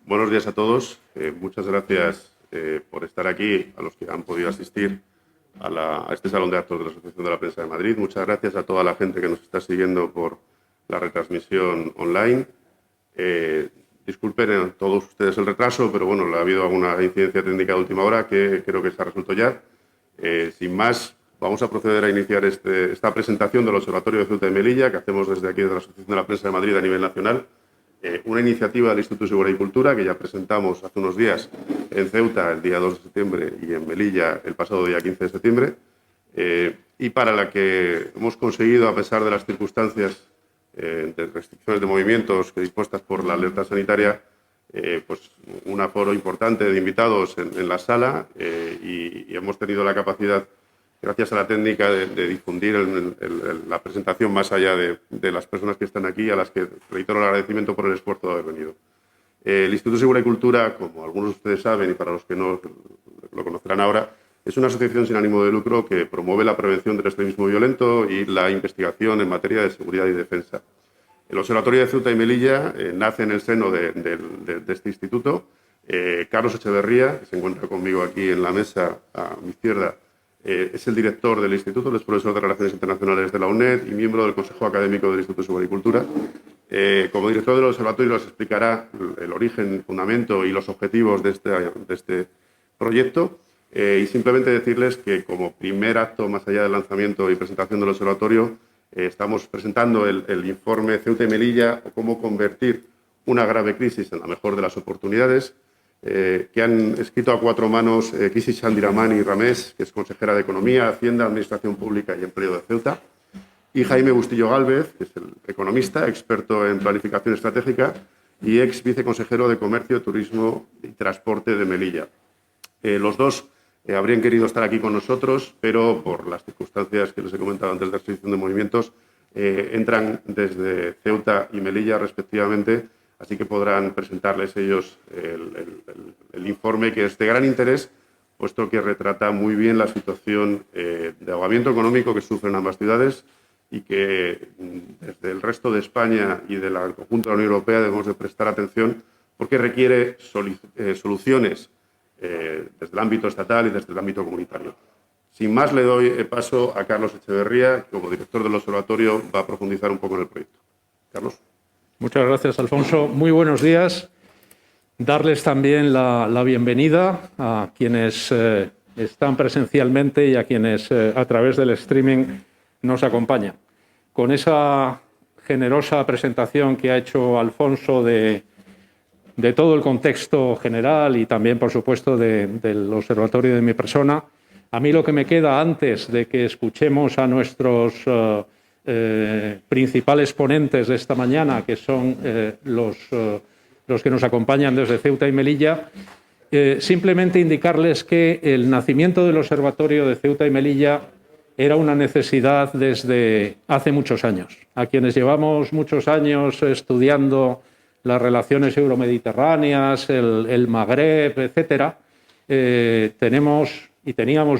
Buenos días a todos. Muchas gracias por estar aquí, a los que han podido asistir a este Salón de Actos de la Asociación de la Prensa de Madrid. Muchas gracias a toda la gente que nos está siguiendo por la retransmisión online. Disculpen a todos ustedes el retraso, pero bueno, ha habido alguna incidencia técnica de última hora que creo que se ha resuelto ya. Sin más, vamos a proceder a iniciar esta presentación del Observatorio de Ceuta y Melilla que hacemos desde aquí, desde la Asociación de la Prensa de Madrid a nivel nacional. Una iniciativa del Instituto de Seguridad y Cultura que ya presentamos hace unos días en Ceuta el día 2 de septiembre y en Melilla el pasado día 15 de septiembre, y para la que hemos conseguido, a pesar de las circunstancias de restricciones de movimientos dispuestas por la alerta sanitaria, pues un aforo importante de invitados en la sala, y hemos tenido la capacidad, gracias a la técnica, de difundir la presentación más allá de las personas que están aquí, a las que reitero el agradecimiento por el esfuerzo de haber venido. El Instituto de Seguridad y Cultura, como algunos de ustedes saben y para los que no lo conocerán ahora, es una asociación sin ánimo de lucro que promueve la prevención del extremismo violento y la investigación en materia de seguridad y defensa. El Observatorio de Ceuta y Melilla nace en el seno de este instituto. Carlos Echeverría, que se encuentra conmigo aquí en la mesa a mi izquierda, es el director del instituto, es profesor de Relaciones Internacionales de la UNED y miembro del Consejo Académico del Instituto de Seguridad y Cultura. Como director del observatorio nos explicará el origen, el fundamento y los objetivos de este proyecto, y simplemente decirles que como primer acto, más allá del lanzamiento y presentación del observatorio, estamos presentando el informe Ceuta y Melilla, o cómo convertir una grave crisis en la mejor de las oportunidades, que han escrito a cuatro manos Kisi Chandiramani Ramés, que es consejera de Economía, Hacienda, Administración Pública y Empleo de Ceuta, y Jaime Bustillo Gálvez, que es el economista, experto en planificación estratégica y ex viceconsejero de Comercio, Turismo y Transporte de Melilla. Los dos habrían querido estar aquí con nosotros, pero por las circunstancias que les he comentado antes de restricción de movimientos, entran desde Ceuta y Melilla respectivamente. Así que podrán presentarles ellos el informe, que es de gran interés, puesto que retrata muy bien la situación de ahogamiento económico que sufren ambas ciudades y que desde el resto de España y del conjunto de la Unión Europea debemos de prestar atención, porque requiere soluciones desde el ámbito estatal y desde el ámbito comunitario. Sin más, le doy paso a Carlos Echeverría, que como director del observatorio va a profundizar un poco en el proyecto. Carlos. Muchas gracias, Alfonso. Muy buenos días. Darles también la bienvenida a quienes están presencialmente y a quienes a través del streaming nos acompañan. Con esa generosa presentación que ha hecho Alfonso de todo el contexto general y también, por supuesto, del observatorio de mi persona, a mí lo que me queda antes de que escuchemos a nuestros principales ponentes de esta mañana, que son los que nos acompañan desde Ceuta y Melilla, simplemente indicarles que el nacimiento del Observatorio de Ceuta y Melilla era una necesidad desde hace muchos años. A quienes llevamos muchos años estudiando las relaciones euromediterráneas, el Magreb, etcétera, teníamos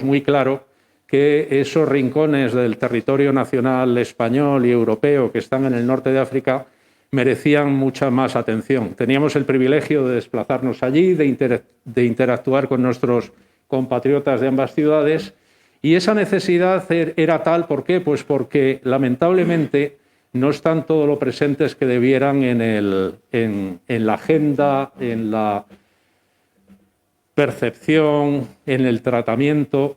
muy claro que esos rincones del territorio nacional español y europeo que están en el norte de África merecían mucha más atención. Teníamos el privilegio de desplazarnos allí, de interactuar con nuestros compatriotas de ambas ciudades, y esa necesidad era tal, ¿por qué? Pues porque lamentablemente no están todo lo presentes que debieran en la agenda, en la percepción, en el tratamiento,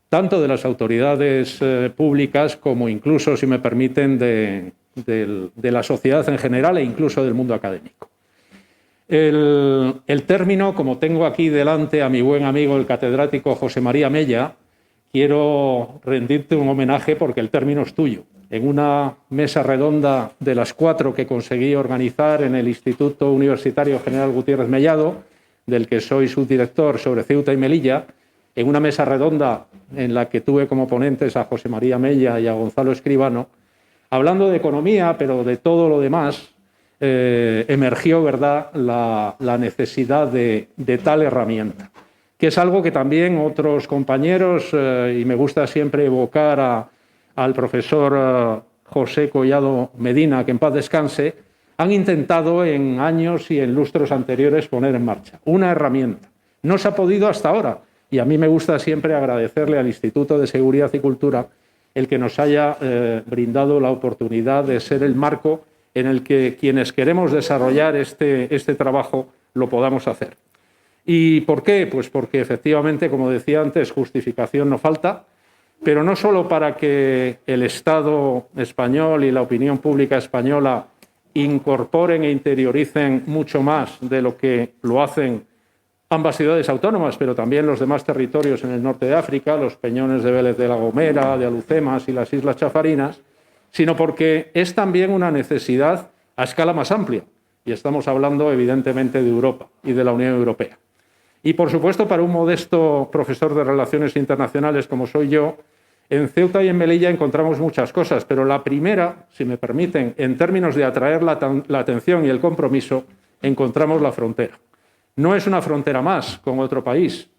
tanto de las autoridades públicas como incluso, si me permiten, de la sociedad en general e incluso del mundo académico. El término, como tengo aquí delante a mi buen amigo el catedrático José María Mella, quiero rendirte un homenaje porque el término es tuyo. En una mesa redonda de las 4 que conseguí organizar en el Instituto Universitario General Gutiérrez Mellado, del que soy subdirector, sobre Ceuta y Melilla, en una mesa redonda en la que tuve como ponentes a José María Mella y a Gonzalo Escribano, hablando de economía, pero de todo lo demás, emergió, ¿verdad?, la necesidad de tal herramienta, que es algo que también otros compañeros, y me gusta siempre evocar al profesor José Collado Medina, que en paz descanse, han intentado en años y en lustros anteriores poner en marcha. Una herramienta. No se ha podido hasta ahora, y a mí me gusta siempre agradecerle al Instituto de Seguridad y Cultura el que nos haya brindado la oportunidad de ser el marco en el que quienes queremos desarrollar este trabajo lo podamos hacer. ¿Y por qué? Pues porque efectivamente, como decía antes, justificación no falta, pero no solo para que el Estado español y la opinión pública española incorporen e interioricen mucho más de lo que lo hacen ambas ciudades autónomas, pero también los demás territorios en el norte de África, los peñones de Vélez de la Gomera, de Alucemas y las Islas Chafarinas, sino porque es también una necesidad a escala más amplia. Y estamos hablando, evidentemente, de Europa y de la Unión Europea. Y, por supuesto, para un modesto profesor de Relaciones Internacionales como soy yo, en Ceuta y en Melilla encontramos muchas cosas, pero la primera, si me permiten, en términos de atraer la atención y el compromiso, encontramos la frontera. No es una frontera más con otro país,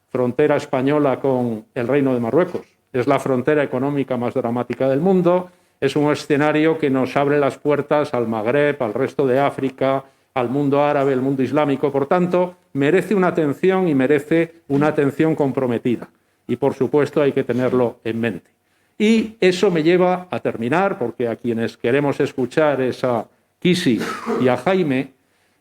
frontera española con el Reino de Marruecos. Es la frontera económica más dramática del mundo, es un escenario que nos abre las puertas al Magreb, al resto de África, al mundo árabe, al mundo islámico. Por tanto, merece una atención y merece una atención comprometida. Y, por supuesto, hay que tenerlo en mente. Y eso me lleva a terminar, porque a quienes queremos escuchar es a Kisi y a Jaime,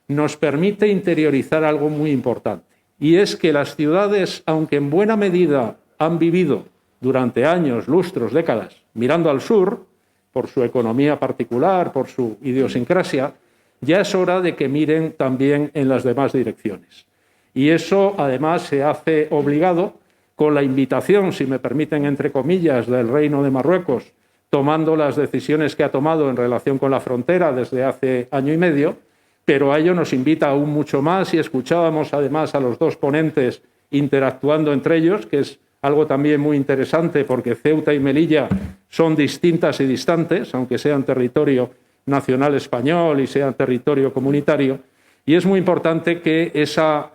nos permite interiorizar algo muy importante. Y es que las ciudades, aunque en buena medida han vivido durante años, lustros, décadas, mirando al sur, por su economía particular, por su idiosincrasia, ya es hora de que miren también en las demás direcciones. Y eso, además, se hace obligado con la invitación, si me permiten, entre comillas, del Reino de Marruecos, tomando las decisiones que ha tomado en relación con la frontera desde hace año y medio, pero a ello nos invita aún mucho más y escuchábamos además a los dos ponentes interactuando entre ellos, que es algo también muy interesante porque Ceuta y Melilla son distintas y distantes, aunque sean territorio nacional español y sean territorio comunitario, y es muy importante que esa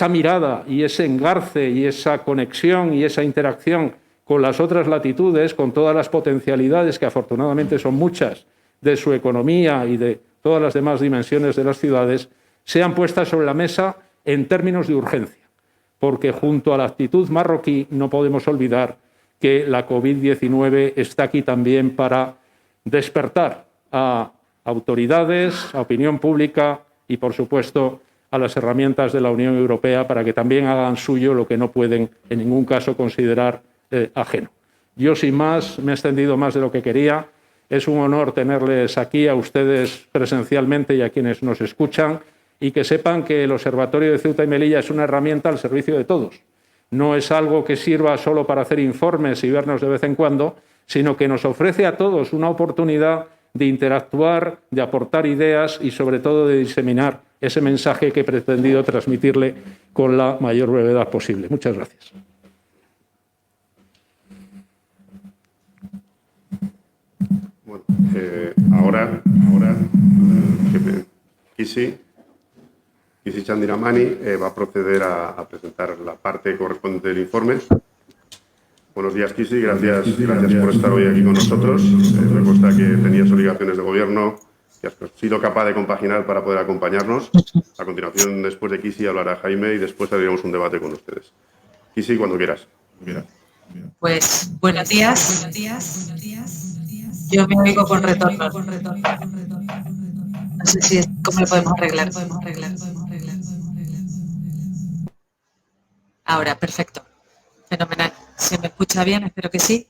mirada y ese engarce y esa conexión y esa interacción con las otras latitudes, con todas las potencialidades que afortunadamente son muchas de su economía y de todas las demás dimensiones de las ciudades, sean puestas sobre la mesa en términos de urgencia, porque junto a la actitud marroquí no podemos olvidar que la COVID-19 está aquí también para despertar a autoridades, a opinión pública y, por supuesto, a las herramientas de la Unión Europea para que también hagan suyo lo que no pueden en ningún caso considerar ajeno. Yo, sin más, me he extendido más de lo que quería. Es un honor tenerles aquí a ustedes presencialmente y a quienes nos escuchan, y que sepan que el Observatorio de Ceuta y Melilla es una herramienta al servicio de todos. No es algo que sirva solo para hacer informes y vernos de vez en cuando, sino que nos ofrece a todos una oportunidad de interactuar, de aportar ideas y, sobre todo, de diseminar ese mensaje que he pretendido transmitirle con la mayor brevedad posible. Muchas gracias. Bueno, ahora Kisi Chandiramani va a proceder a presentar la parte correspondiente del informe. Buenos días, Kisi. Gracias por estar hoy aquí con nosotros. Me consta que tenías obligaciones de gobierno que has sido capaz de compaginar para poder acompañarnos. A continuación, después de Kisi, hablará Jaime y después abriremos un debate con ustedes. Kisi, cuando quieras. Pues buenos días. Yo me oigo con retorno. No sé si cómo lo podemos arreglar. Ahora, perfecto. Fenomenal. ¿Se me escucha bien? Espero que sí.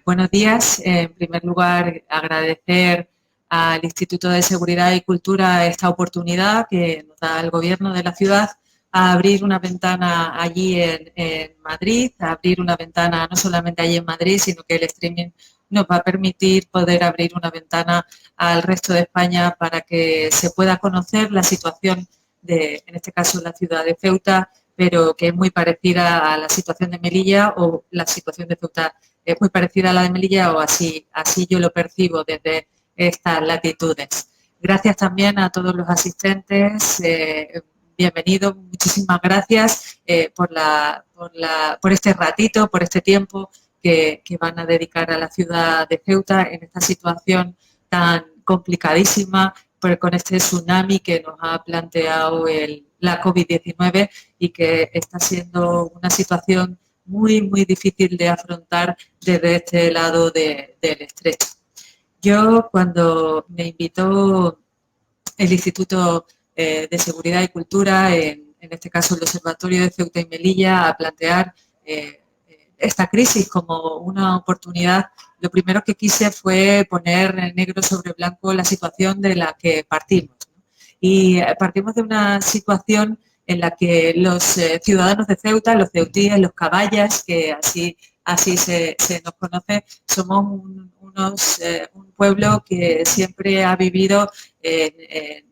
Buenos días. En primer lugar, agradecer al Instituto de Seguridad y Cultura esta oportunidad que nos da el Gobierno de la ciudad a abrir una ventana allí en Madrid, a abrir una ventana no solamente allí en Madrid, sino que el streaming nos va a permitir poder abrir una ventana al resto de España para que se pueda conocer la situación de, en este caso, la ciudad de Ceuta, pero que es muy parecida a la situación de Melilla, o la situación de Ceuta es muy parecida a la de Melilla, o así yo lo percibo desde estas latitudes. Gracias también a todos los asistentes. Bienvenidos, muchísimas gracias por este ratito, por este tiempo que van a dedicar a la ciudad de Ceuta en esta situación tan complicadísima con este tsunami que nos ha planteado la COVID-19 y que está siendo una situación muy, muy difícil de afrontar desde este lado del estrecho. Yo, cuando me invitó el Instituto de Seguridad y Cultura, en este caso el Observatorio de Ceuta y Melilla, a plantear esta crisis como una oportunidad, lo primero que quise fue poner negro sobre blanco la situación de la que partimos, ¿no? Y partimos de una situación en la que los ciudadanos de Ceuta, los ceutíes, los caballas, que así se nos conoce, somos un pueblo que siempre ha vivido en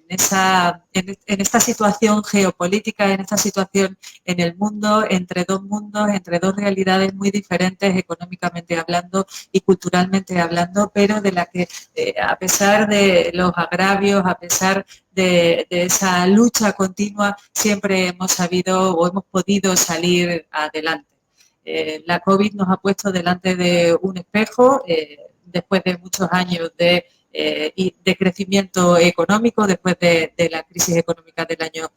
esta situación geopolítica, en esta situación en el mundo, entre dos mundos, entre dos realidades muy diferentes económicamente hablando y culturalmente hablando, pero de la que a pesar de los agravios, a pesar de esa lucha continua, siempre hemos sabido o hemos podido salir adelante. La COVID nos ha puesto delante de un espejo, después de muchos años de crecimiento económico, después de la crisis económica del año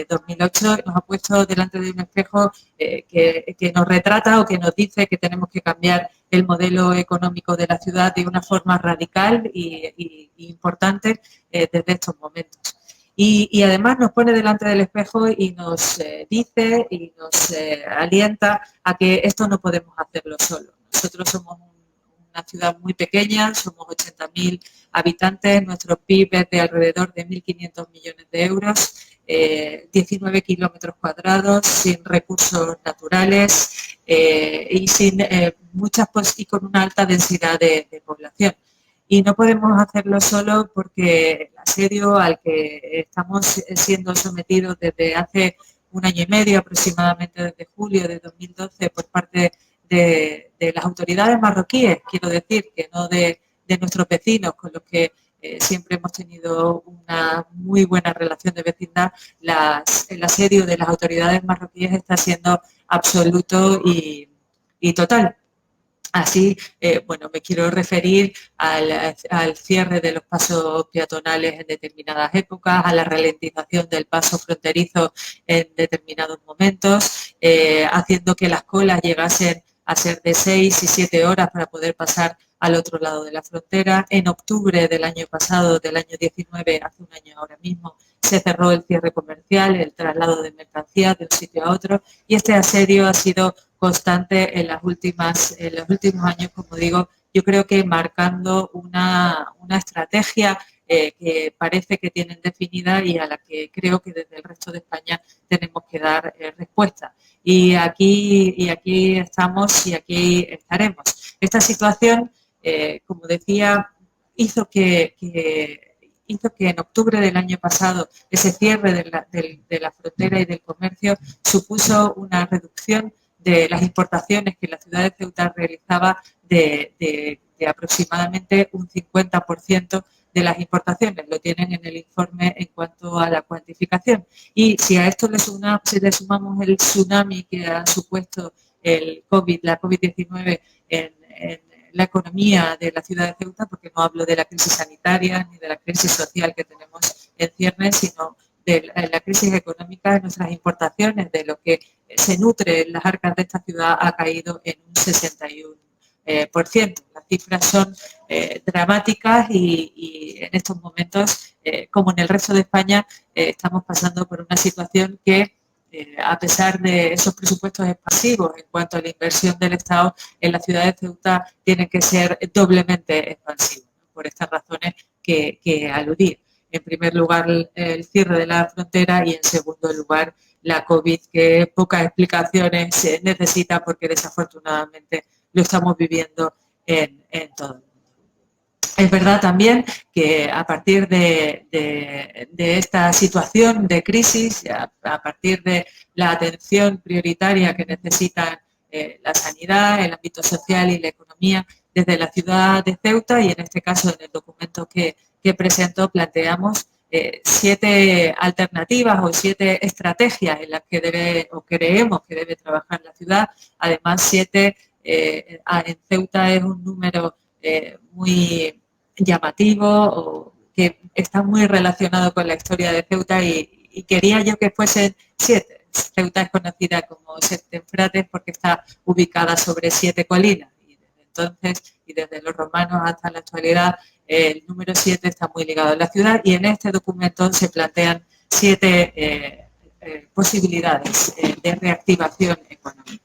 2008, nos ha puesto delante de un espejo que nos retrata o que nos dice que tenemos que cambiar el modelo económico de la ciudad de una forma radical y importante desde estos momentos. Y además nos pone delante del espejo y nos dice y nos alienta a que esto no podemos hacerlo solo. Nosotros somos una ciudad muy pequeña, somos 80.000 habitantes, nuestro PIB es de alrededor de 1.500 millones de euros, 19 kilómetros cuadrados, sin recursos naturales y y con una alta densidad de población. Y no podemos hacerlo solo porque el asedio al que estamos siendo sometidos desde hace un año y medio, aproximadamente desde julio de 2012, por parte de las autoridades marroquíes, quiero decir, que no de nuestros vecinos, con los que siempre hemos tenido una muy buena relación de vecindad, el asedio de las autoridades marroquíes está siendo absoluto y total. Así, bueno, me quiero referir al cierre de los pasos peatonales en determinadas épocas, a la ralentización del paso fronterizo en determinados momentos, haciendo que las colas llegasen a ser de 6 y 7 horas para poder pasar al otro lado de la frontera. En octubre del año pasado, del año 19, hace un año ahora mismo, se cerró el cierre comercial, el traslado de mercancías de un sitio a otro, y este asedio ha sido constante en los últimos años, como digo, yo creo que marcando una estrategia que parece que tienen definida y a la que creo que desde el resto de España tenemos que dar respuesta. Y aquí estamos y aquí estaremos. Esta situación, como decía, hizo que en octubre del año pasado ese cierre de la frontera y del comercio supuso una reducción de las importaciones que la ciudad de Ceuta realizaba de aproximadamente un 50% de las importaciones. Lo tienen en el informe en cuanto a la cuantificación. Y si a esto le sumamos el tsunami que ha supuesto la COVID-19 en la economía de la ciudad de Ceuta, porque no hablo de la crisis sanitaria ni de la crisis social que tenemos en ciernes, sino de la crisis económica de nuestras importaciones, de lo que se nutre en las arcas de esta ciudad, ha caído en un 61%. Las cifras son dramáticas y en estos momentos, como en el resto de España, estamos pasando por una situación que, a pesar de esos presupuestos expansivos en cuanto a la inversión del Estado, en la ciudad de Ceuta tienen que ser doblemente expansivos, ¿no? Por estas razones que aludí. En primer lugar, el cierre de la frontera y, en segundo lugar, la COVID, que pocas explicaciones necesita porque desafortunadamente lo estamos viviendo en todo el mundo. Es verdad también que a partir de esta situación de crisis, a partir de la atención prioritaria que necesitan la sanidad, el ámbito social y la economía, desde la ciudad de Ceuta, y en este caso en el documento que presento, planteamos 7 alternativas o 7 estrategias en las que creemos que debe trabajar la ciudad. Además, 7 en Ceuta es un número muy llamativo o que está muy relacionado con la historia de Ceuta y quería yo que fuesen 7. Ceuta es conocida como Septemfrates porque está ubicada sobre 7 colinas y desde entonces y desde los romanos hasta la actualidad el número 7 está muy ligado a la ciudad y en este documento se plantean 7 posibilidades de reactivación económica.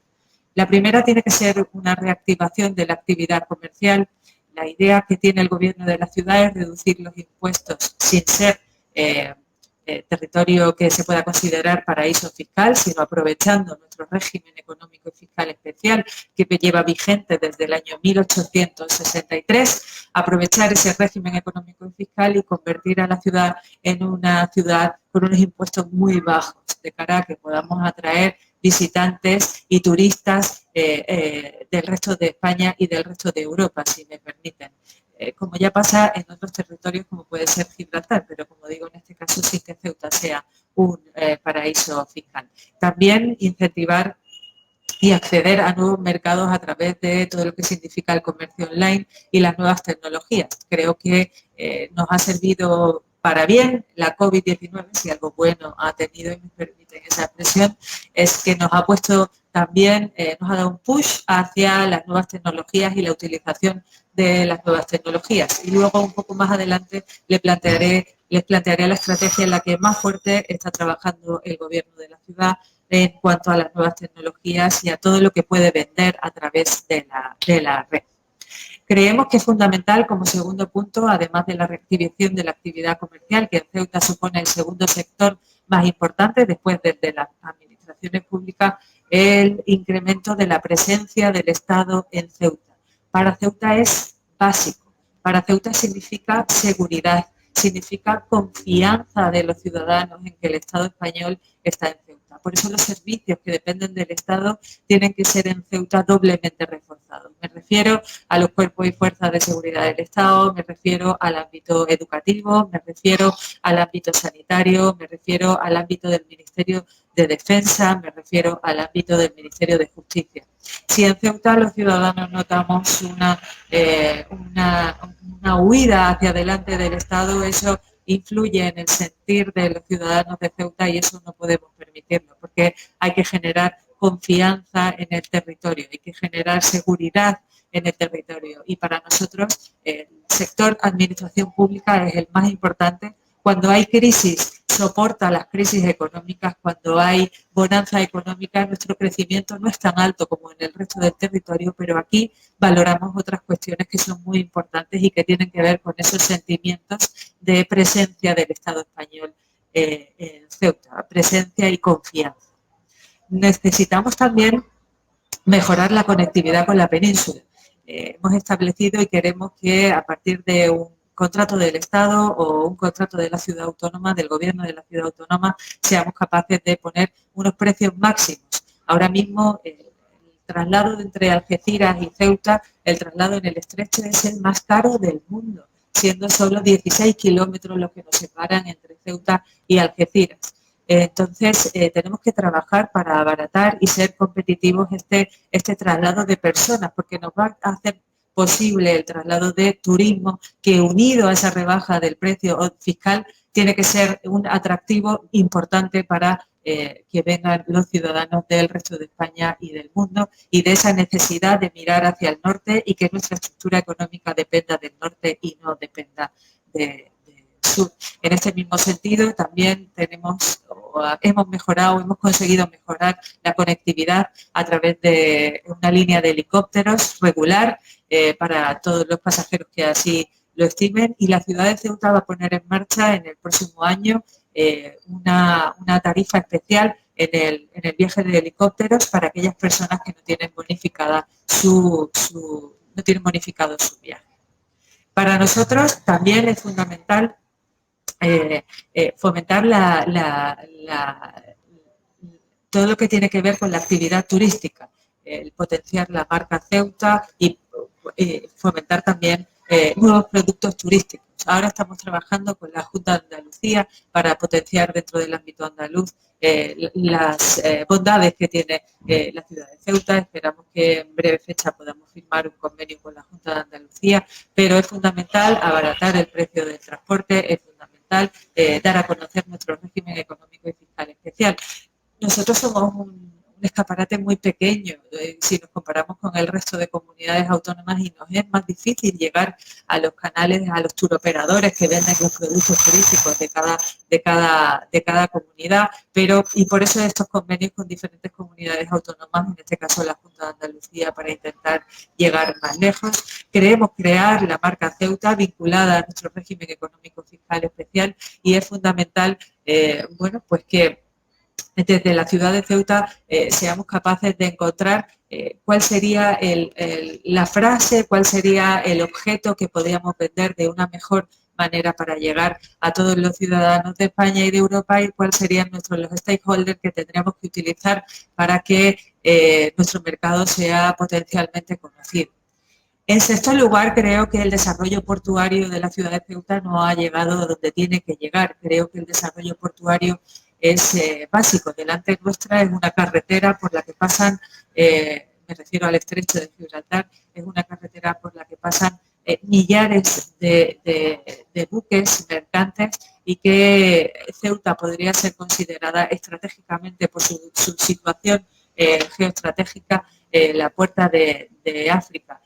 La primera tiene que ser una reactivación de la actividad comercial. La idea que tiene el gobierno de la ciudad es reducir los impuestos sin ser territorio que se pueda considerar paraíso fiscal, sino aprovechando nuestro régimen económico y fiscal especial que lleva vigente desde el año 1863, aprovechar ese régimen económico y fiscal y convertir a la ciudad en una ciudad con unos impuestos muy bajos, de cara a que podamos atraer visitantes y turistas del resto de España y del resto de Europa, si me permiten. Como ya pasa en otros territorios como puede ser Gibraltar, pero como digo, en este caso sí que Ceuta sea un paraíso fiscal. También incentivar y acceder a nuevos mercados a través de todo lo que significa el comercio online y las nuevas tecnologías. Creo que nos ha servido para bien la COVID-19, si algo bueno ha tenido, y me permiten esa expresión, es que nos ha puesto también, nos ha dado un push hacia las nuevas tecnologías y la utilización de las nuevas tecnologías. Y luego, un poco más adelante, les plantearé la estrategia en la que más fuerte está trabajando el gobierno de la ciudad en cuanto a las nuevas tecnologías y a todo lo que puede vender a través de la red. Creemos que es fundamental, como segundo punto, además de la reactivación de la actividad comercial, que en Ceuta supone el segundo sector más importante después de las administraciones públicas, el incremento de la presencia del Estado en Ceuta. Para Ceuta es básico. Para Ceuta significa seguridad, significa confianza de los ciudadanos en que el Estado español está en Ceuta. Por eso los servicios que dependen del Estado tienen que ser en Ceuta doblemente reforzados. Me refiero a los cuerpos y fuerzas de seguridad del Estado, me refiero al ámbito educativo, me refiero al ámbito sanitario, me refiero al ámbito del Ministerio de Defensa, me refiero al ámbito del Ministerio de Justicia. Si en Ceuta los ciudadanos notamos una huida hacia adelante del Estado, eso influye en el sentir de los ciudadanos de Ceuta y eso no podemos permitirlo, porque hay que generar confianza en el territorio, hay que generar seguridad en el territorio. Y para nosotros el sector administración pública es el más importante. Cuando hay crisis, soporta las crisis económicas. Cuando hay bonanza económica, nuestro crecimiento no es tan alto como en el resto del territorio, pero aquí valoramos otras cuestiones que son muy importantes y que tienen que ver con esos sentimientos de presencia del Estado español en Ceuta, presencia y confianza. Necesitamos también mejorar la conectividad con la península. Hemos establecido y queremos que a partir de un contrato del Estado o un contrato de la ciudad autónoma, del gobierno de la ciudad autónoma, seamos capaces de poner unos precios máximos. Ahora mismo el traslado entre Algeciras y Ceuta, el traslado en el estrecho es el más caro del mundo, siendo solo 16 kilómetros los que nos separan entre Ceuta y Algeciras. Entonces, tenemos que trabajar para abaratar y ser competitivos este traslado de personas, porque nos va a hacer posible el traslado de turismo, que unido a esa rebaja del precio fiscal, tiene que ser un atractivo importante para que vengan los ciudadanos del resto de España y del mundo, y de esa necesidad de mirar hacia el norte y que nuestra estructura económica dependa del norte y no dependa del sur. En este mismo sentido, también hemos conseguido mejorar la conectividad a través de una línea de helicópteros regular para todos los pasajeros que así lo estimen, y la ciudad de Ceuta va a poner en marcha en el próximo año una tarifa especial en el viaje de helicópteros para aquellas personas que no tienen bonificado su viaje. Para nosotros también es fundamental fomentar todo lo que tiene que ver con la actividad turística, el potenciar la marca Ceuta y fomentar también nuevos productos turísticos. Ahora estamos trabajando con la Junta de Andalucía para potenciar dentro del ámbito andaluz las bondades que tiene la ciudad de Ceuta. Esperamos que en breve fecha podamos firmar un convenio con la Junta de Andalucía, pero es fundamental abaratar el precio del transporte, es fundamental dar a conocer nuestro régimen económico y fiscal especial. Nosotros somos un escaparate muy pequeño si nos comparamos con el resto de comunidades autónomas y nos es más difícil llegar a los canales, a los turoperadores que venden los productos turísticos de cada comunidad, y por eso estos convenios con diferentes comunidades autónomas, en este caso la Junta de Andalucía, para intentar llegar más lejos. Queremos crear la marca Ceuta vinculada a nuestro régimen económico fiscal especial y es fundamental, bueno, pues que desde la ciudad de Ceuta seamos capaces de encontrar cuál sería la frase, cuál sería el objeto que podríamos vender de una mejor manera para llegar a todos los ciudadanos de España y de Europa y cuáles serían los stakeholders que tendríamos que utilizar para que nuestro mercado sea potencialmente conocido. En sexto lugar, creo que el desarrollo portuario de la ciudad de Ceuta no ha llegado donde tiene que llegar. Creo que el desarrollo portuario es básico. Delante nuestra es una carretera por la que pasan, me refiero al estrecho de Gibraltar, es una carretera por la que pasan millares de buques mercantes y que Ceuta podría ser considerada estratégicamente por su situación geoestratégica la puerta de África.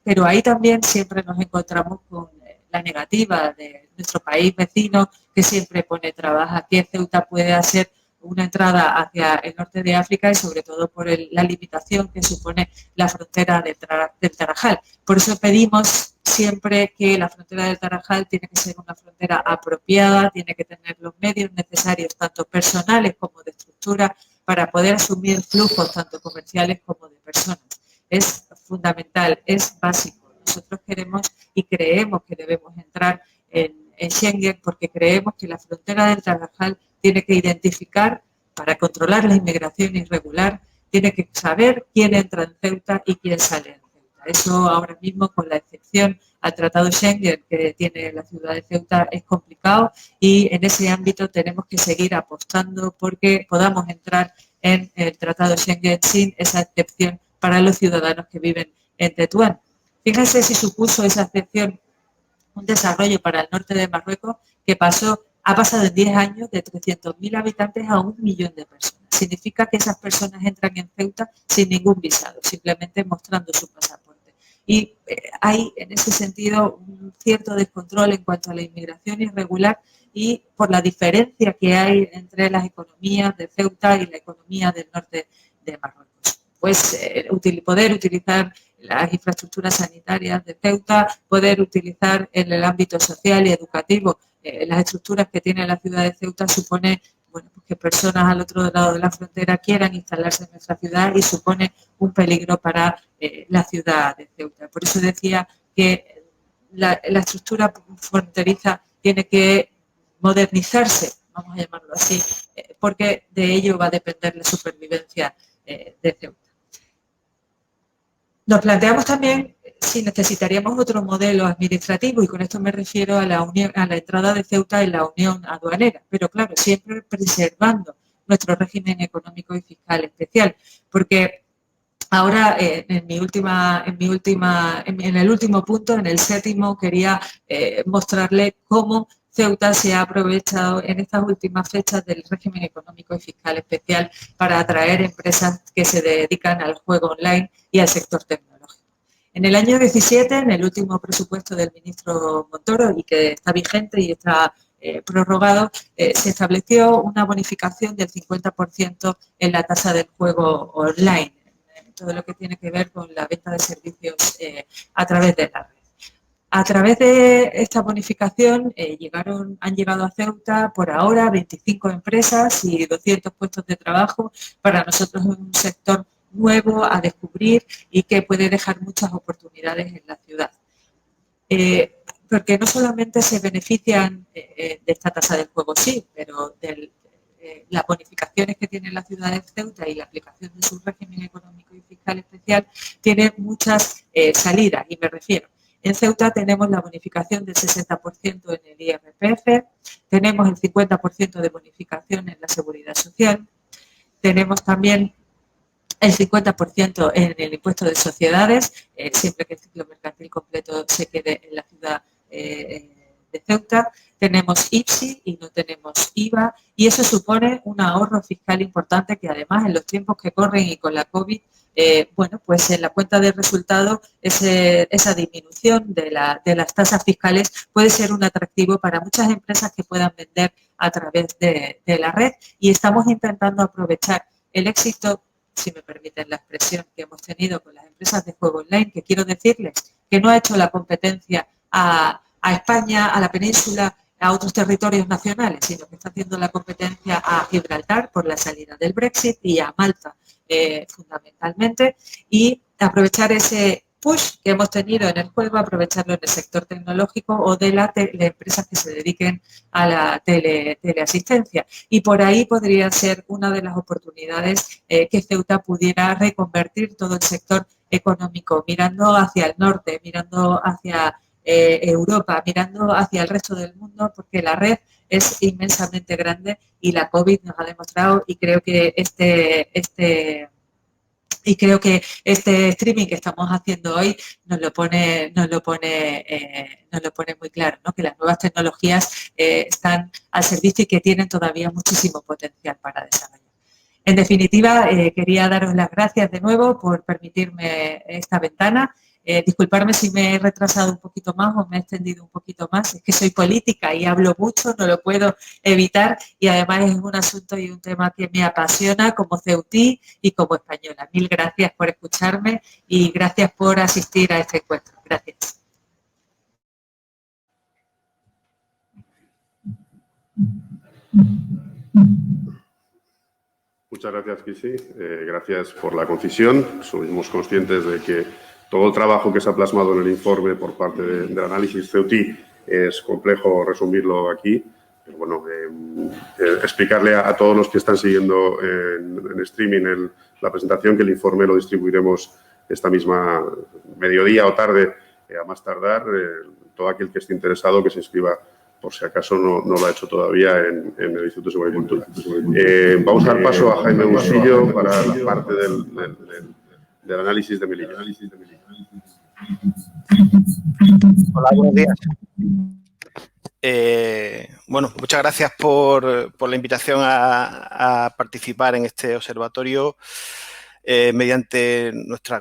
Pero ahí también siempre nos encontramos con la negativa de nuestro país vecino, que siempre pone trabas a que Ceuta puede hacer una entrada hacia el norte de África y sobre todo por la limitación que supone la frontera del Tarajal. Por eso pedimos siempre que la frontera del Tarajal tiene que ser una frontera apropiada, tiene que tener los medios necesarios, tanto personales como de estructura, para poder asumir flujos tanto comerciales como de personas. Es fundamental, es básico. Nosotros queremos y creemos que debemos entrar en Schengen porque creemos que la frontera del Tarajal tiene que identificar, para controlar la inmigración irregular, tiene que saber quién entra en Ceuta y quién sale en Ceuta. Eso ahora mismo, con la excepción al Tratado Schengen que tiene la ciudad de Ceuta, es complicado y en ese ámbito tenemos que seguir apostando porque podamos entrar en el Tratado Schengen sin esa excepción para los ciudadanos que viven en Tetuán. Fíjense si supuso esa excepción un desarrollo para el norte de Marruecos que ha pasado en 10 años de 300.000 habitantes a 1 millón de personas. Significa que esas personas entran en Ceuta sin ningún visado, simplemente mostrando su pasaporte. Y hay en ese sentido un cierto descontrol en cuanto a la inmigración irregular y por la diferencia que hay entre las economías de Ceuta y la economía del norte de Marruecos. Pues poder utilizar las infraestructuras sanitarias de Ceuta, poder utilizar en el ámbito social y educativo las estructuras que tiene la ciudad de Ceuta supone, bueno, pues que personas al otro lado de la frontera quieran instalarse en nuestra ciudad y supone un peligro para la ciudad de Ceuta. Por eso decía que la estructura fronteriza tiene que modernizarse, vamos a llamarlo así, porque de ello va a depender la supervivencia de Ceuta. Nos planteamos también si necesitaríamos otro modelo administrativo y con esto me refiero a la entrada de Ceuta en la Unión Aduanera, pero claro, siempre preservando nuestro régimen económico y fiscal especial, porque ahora en el último punto, en el séptimo, quería mostrarle cómo Ceuta se ha aprovechado en estas últimas fechas del régimen económico y fiscal especial para atraer empresas que se dedican al juego online y al sector tecnológico. En el año 17, en el último presupuesto del ministro Montoro y que está vigente y está prorrogado, se estableció una bonificación del 50% en la tasa del juego online, todo lo que tiene que ver con la venta de servicios a través de la red. A través de esta bonificación han llegado a Ceuta por ahora 25 empresas y 200 puestos de trabajo. Para nosotros es un sector nuevo a descubrir y que puede dejar muchas oportunidades en la ciudad. Porque no solamente se benefician de esta tasa del juego, sí, pero las bonificaciones que tiene la ciudad de Ceuta y la aplicación de su régimen económico y fiscal especial tiene muchas salidas y me refiero. En Ceuta tenemos la bonificación del 60% en el IRPF, tenemos el 50% de bonificación en la seguridad social, tenemos también el 50% en el impuesto de sociedades, siempre que el ciclo mercantil completo se quede en la ciudad de Ceuta. Tenemos IPSI y no tenemos IVA, y eso supone un ahorro fiscal importante que además en los tiempos que corren y con la COVID, bueno, pues en la cuenta de resultados esa disminución de las tasas fiscales puede ser un atractivo para muchas empresas que puedan vender a través de la red, y estamos intentando aprovechar el éxito, si me permiten la expresión, que hemos tenido con las empresas de juego online, que quiero decirles que no ha hecho la competencia a España, a la península, a otros territorios nacionales, sino que está haciendo la competencia a Gibraltar por la salida del Brexit y a Malta fundamentalmente, y aprovechar ese push que hemos tenido en el juego, aprovecharlo en el sector tecnológico o de las empresas que se dediquen a la teleasistencia. Y por ahí podría ser una de las oportunidades que Ceuta pudiera reconvertir todo el sector económico, mirando hacia el norte, mirando hacia Europa, mirando hacia el resto del mundo, porque la red es inmensamente grande y la COVID nos ha demostrado, y creo que este streaming que estamos haciendo hoy nos lo pone muy claro, ¿no? Que las nuevas tecnologías están al servicio y que tienen todavía muchísimo potencial para desarrollar. En definitiva, quería daros las gracias de nuevo por permitirme esta ventana. Disculparme si me he retrasado un poquito más o me he extendido un poquito más. Es que soy política y hablo mucho, no lo puedo evitar, y además es un asunto y un tema que me apasiona como ceutí y como española. Mil gracias por escucharme y gracias por asistir a este encuentro. Gracias. Muchas gracias, Kisi. Gracias por la concisión. Somos conscientes de que todo el trabajo que se ha plasmado en el informe por parte del análisis ceutí es complejo resumirlo aquí. Pero bueno, explicarle a todos los que están siguiendo en streaming la presentación, que el informe lo distribuiremos esta misma mediodía o tarde, a más tardar. Todo aquel que esté interesado que se inscriba, por si acaso no lo ha hecho todavía, en el Instituto de Seguridad y Cultura. Vamos a dar paso a Jaime Busillo para la parte del análisis de Melilla. Hola, buenos días. Bueno, muchas gracias por la invitación a participar en este observatorio mediante nuestra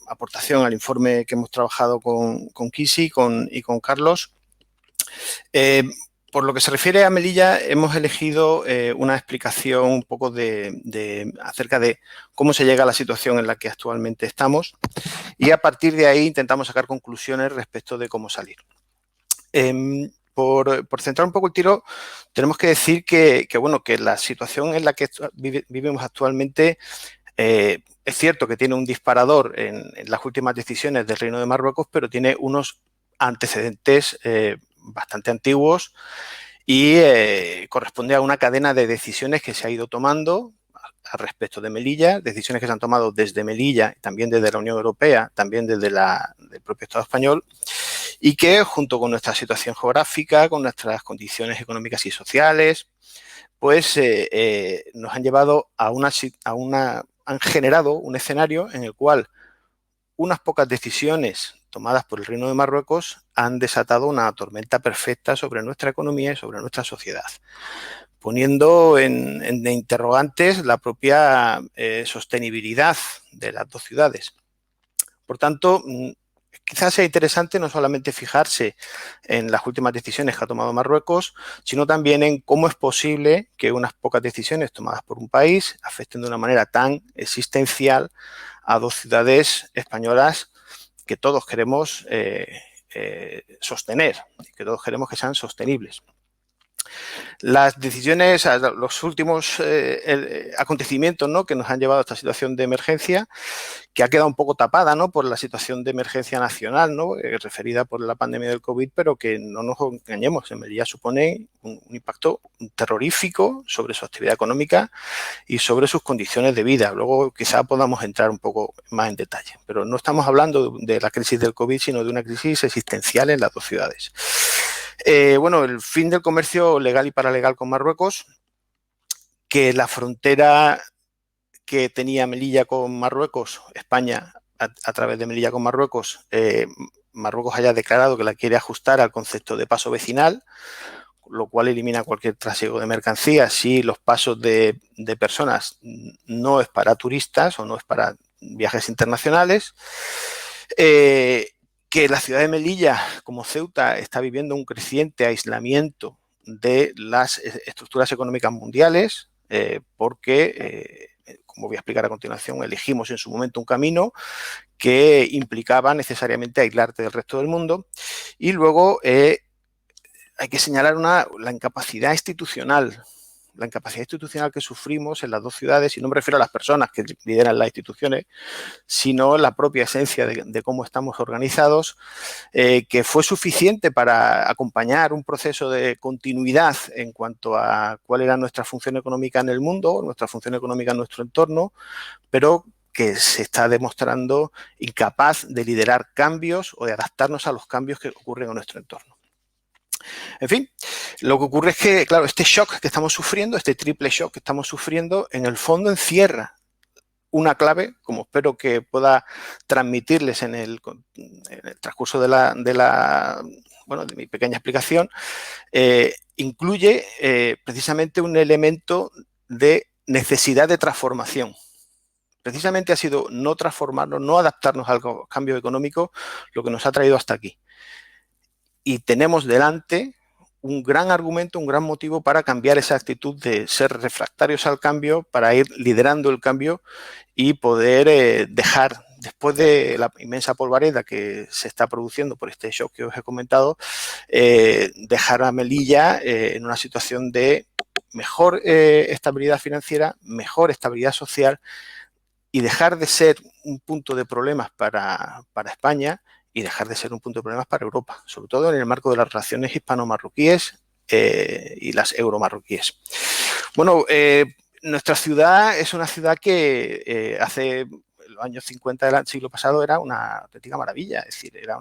aportación al informe que hemos trabajado con Kisi y con Carlos. Por lo que se refiere a Melilla, hemos elegido una explicación un poco acerca de cómo se llega a la situación en la que actualmente estamos, y a partir de ahí intentamos sacar conclusiones respecto de cómo salir. Por centrar un poco el tiro, tenemos que decir que la situación en la que vivimos actualmente es cierto que tiene un disparador en las últimas decisiones del Reino de Marruecos, pero tiene unos antecedentes bastante antiguos y corresponde a una cadena de decisiones que se ha ido tomando al respecto de Melilla, decisiones que se han tomado desde Melilla, también desde la Unión Europea, también desde del propio Estado español, y que junto con nuestra situación geográfica, con nuestras condiciones económicas y sociales, pues nos han llevado han generado un escenario en el cual unas pocas decisiones tomadas por el Reino de Marruecos han desatado una tormenta perfecta sobre nuestra economía y sobre nuestra sociedad, poniendo en interrogantes la propia sostenibilidad de las dos ciudades. Por tanto, quizás sea interesante no solamente fijarse en las últimas decisiones que ha tomado Marruecos, sino también en cómo es posible que unas pocas decisiones tomadas por un país afecten de una manera tan existencial a dos ciudades españolas que todos queremos sostener, que todos queremos que sean sostenibles. Las decisiones, los últimos acontecimientos, ¿no?, que nos han llevado a esta situación de emergencia, que ha quedado un poco tapada, ¿no?, por la situación de emergencia nacional, ¿no?, referida por la pandemia del COVID, pero que no nos engañemos, en Melilla supone un impacto terrorífico sobre su actividad económica y sobre sus condiciones de vida. Luego quizá podamos entrar un poco más en detalle, pero no estamos hablando de la crisis del COVID, sino de una crisis existencial en las dos ciudades. Bueno, el fin del comercio legal y paralegal con Marruecos, que la frontera que tenía Melilla con Marruecos, España a través de Melilla con Marruecos, Marruecos haya declarado que la quiere ajustar al concepto de paso vecinal, lo cual elimina cualquier trasiego de mercancías si los pasos de personas no es para turistas o no es para viajes internacionales. Que la ciudad de Melilla, como Ceuta, está viviendo un creciente aislamiento de las estructuras económicas mundiales, porque, como voy a explicar a continuación, elegimos en su momento un camino que implicaba necesariamente aislarte del resto del mundo. Y luego hay que señalar la incapacidad institucional que sufrimos en las dos ciudades, y no me refiero a las personas que lideran las instituciones, sino la propia esencia de cómo estamos organizados, que fue suficiente para acompañar un proceso de continuidad en cuanto a cuál era nuestra función económica en el mundo, nuestra función económica en nuestro entorno, pero que se está demostrando incapaz de liderar cambios o de adaptarnos a los cambios que ocurren en nuestro entorno. En fin, lo que ocurre es que, claro, este shock que estamos sufriendo, este triple shock que estamos sufriendo, en el fondo encierra una clave, como espero que pueda transmitirles en el transcurso de mi pequeña explicación, incluye precisamente un elemento de necesidad de transformación. Precisamente ha sido no transformarnos, no adaptarnos al cambio económico, lo que nos ha traído hasta aquí. Y tenemos delante un gran argumento, un gran motivo para cambiar esa actitud de ser refractarios al cambio, para ir liderando el cambio y poder dejar, después de la inmensa polvareda que se está produciendo por este shock que os he comentado, dejar a Melilla en una situación de mejor estabilidad financiera, mejor estabilidad social, y dejar de ser un punto de problemas para España y dejar de ser un punto de problemas para Europa, sobre todo en el marco de las relaciones hispano-marroquíes y las euro-marroquíes. Bueno, nuestra ciudad es una ciudad que hace los años 50 del siglo pasado era una auténtica maravilla, es decir, era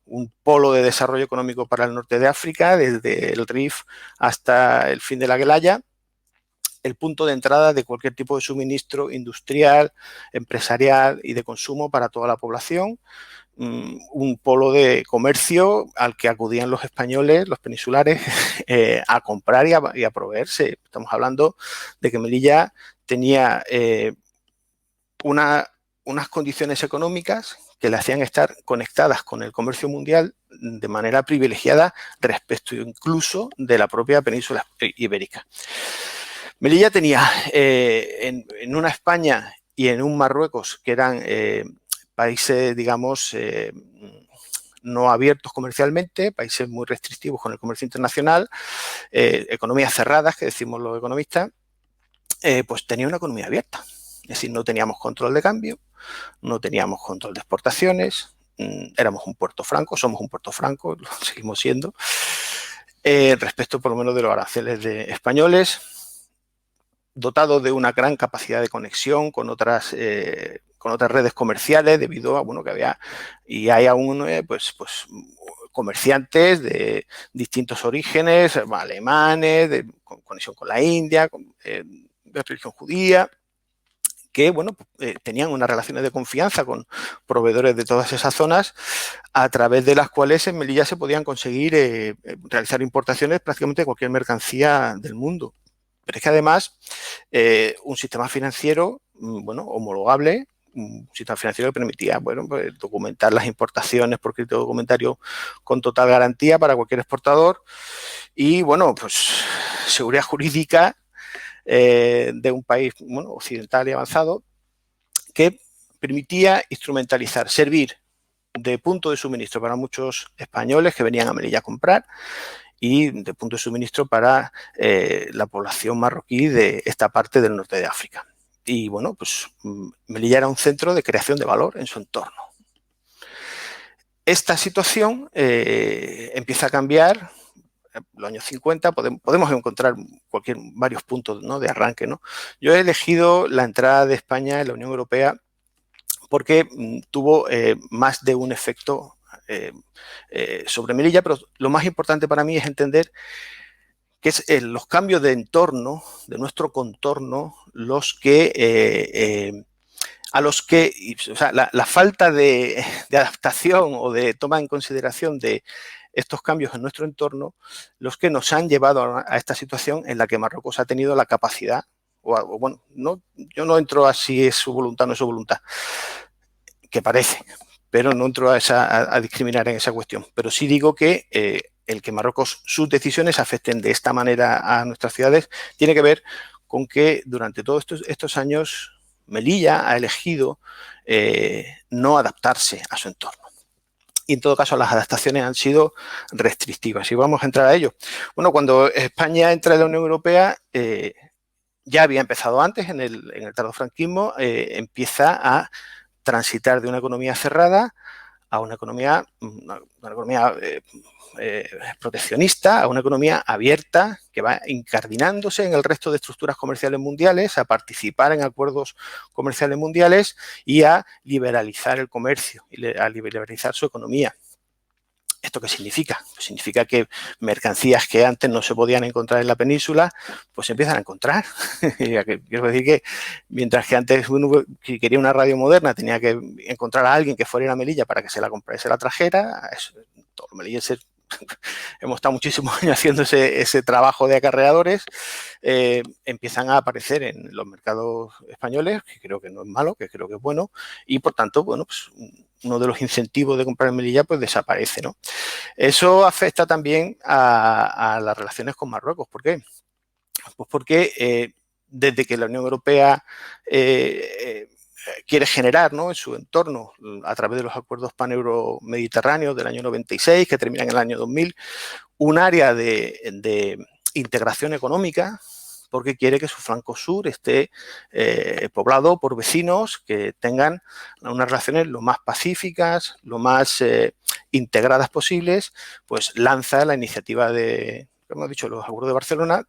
un polo de desarrollo económico para el norte de África, desde el Rif hasta el fin de la Guelaya, el punto de entrada de cualquier tipo de suministro industrial, empresarial y de consumo para toda la población. Un polo de comercio al que acudían los españoles, los peninsulares, a comprar y a proveerse. Estamos hablando de que Melilla tenía unas condiciones económicas que le hacían estar conectadas con el comercio mundial de manera privilegiada respecto incluso de la propia península ibérica. Melilla tenía en una España y en un Marruecos que eran países, digamos, no abiertos comercialmente, países muy restrictivos con el comercio internacional, economías cerradas, que decimos los economistas, pues tenía una economía abierta. Es decir, no teníamos control de cambio, no teníamos control de exportaciones, éramos un puerto franco, somos un puerto franco, lo seguimos siendo, respecto por lo menos de los aranceles españoles, dotado de una gran capacidad de conexión con otras redes comerciales, debido a que había y hay aún pues comerciantes de distintos orígenes, alemanes, con conexión con la India, de religión judía, que tenían unas relaciones de confianza con proveedores de todas esas zonas, a través de las cuales en Melilla se podían conseguir realizar importaciones prácticamente de cualquier mercancía del mundo. Pero es que además un sistema financiero homologable, un sistema financiero que permitía pues, documentar las importaciones por crédito documentario con total garantía para cualquier exportador, y pues seguridad jurídica de un país occidental y avanzado, que permitía instrumentalizar, servir de punto de suministro para muchos españoles que venían a Melilla a comprar, y de punto de suministro para la población marroquí de esta parte del norte de África. Y bueno, pues Melilla era un centro de creación de valor en su entorno. Esta situación empieza a cambiar. En los años 50 podemos encontrar varios puntos, ¿no?, de arranque, ¿no? Yo he elegido la entrada de España en la Unión Europea porque tuvo más de un efecto sobre Melilla, pero lo más importante para mí es entender que es los cambios de entorno, de nuestro contorno, los que o sea, la falta de adaptación o de toma en consideración de estos cambios en nuestro entorno, los que nos han llevado a esta situación en la que Marruecos ha tenido la capacidad, bueno, yo no entro a si es su voluntad o no es su voluntad, que parece, pero no entro a discriminar en esa cuestión. Pero sí digo que el que Marruecos, sus decisiones afecten de esta manera a nuestras ciudades, tiene que ver con que durante todos estos años Melilla ha elegido no adaptarse a su entorno. Y en todo caso las adaptaciones han sido restrictivas. Y vamos a entrar a ello. Bueno, cuando España entra en la Unión Europea, ya había empezado antes, en el tardofranquismo, empieza a transitar de una economía cerrada a una economía proteccionista, a una economía abierta que va incardinándose en el resto de estructuras comerciales mundiales, a participar en acuerdos comerciales mundiales y a liberalizar el comercio y a liberalizar su economía. ¿Esto qué significa? Pues significa que mercancías que antes no se podían encontrar en la península, pues se empiezan a encontrar. Quiero decir que mientras que antes uno, si quería una radio moderna, tenía que encontrar a alguien que fuera a Melilla para que se la comprara y se la trajera, todos los melillenses hemos estado muchísimos años haciendo ese trabajo de acarreadores, empiezan a aparecer en los mercados españoles, que creo que no es malo, que creo que es bueno, y por tanto, bueno, pues uno de los incentivos de comprar en Melilla pues desaparece, ¿no? Eso afecta también a las relaciones con Marruecos. ¿Por qué? Pues porque desde que la Unión Europea quiere generar, ¿no?, en su entorno, a través de los acuerdos paneuro-mediterráneos del año 96, que terminan en el año 2000, un área de integración económica, porque quiere que su flanco sur esté poblado por vecinos que tengan unas relaciones lo más pacíficas, lo más integradas posibles, pues lanza la iniciativa de, como hemos dicho, los acuerdos de Barcelona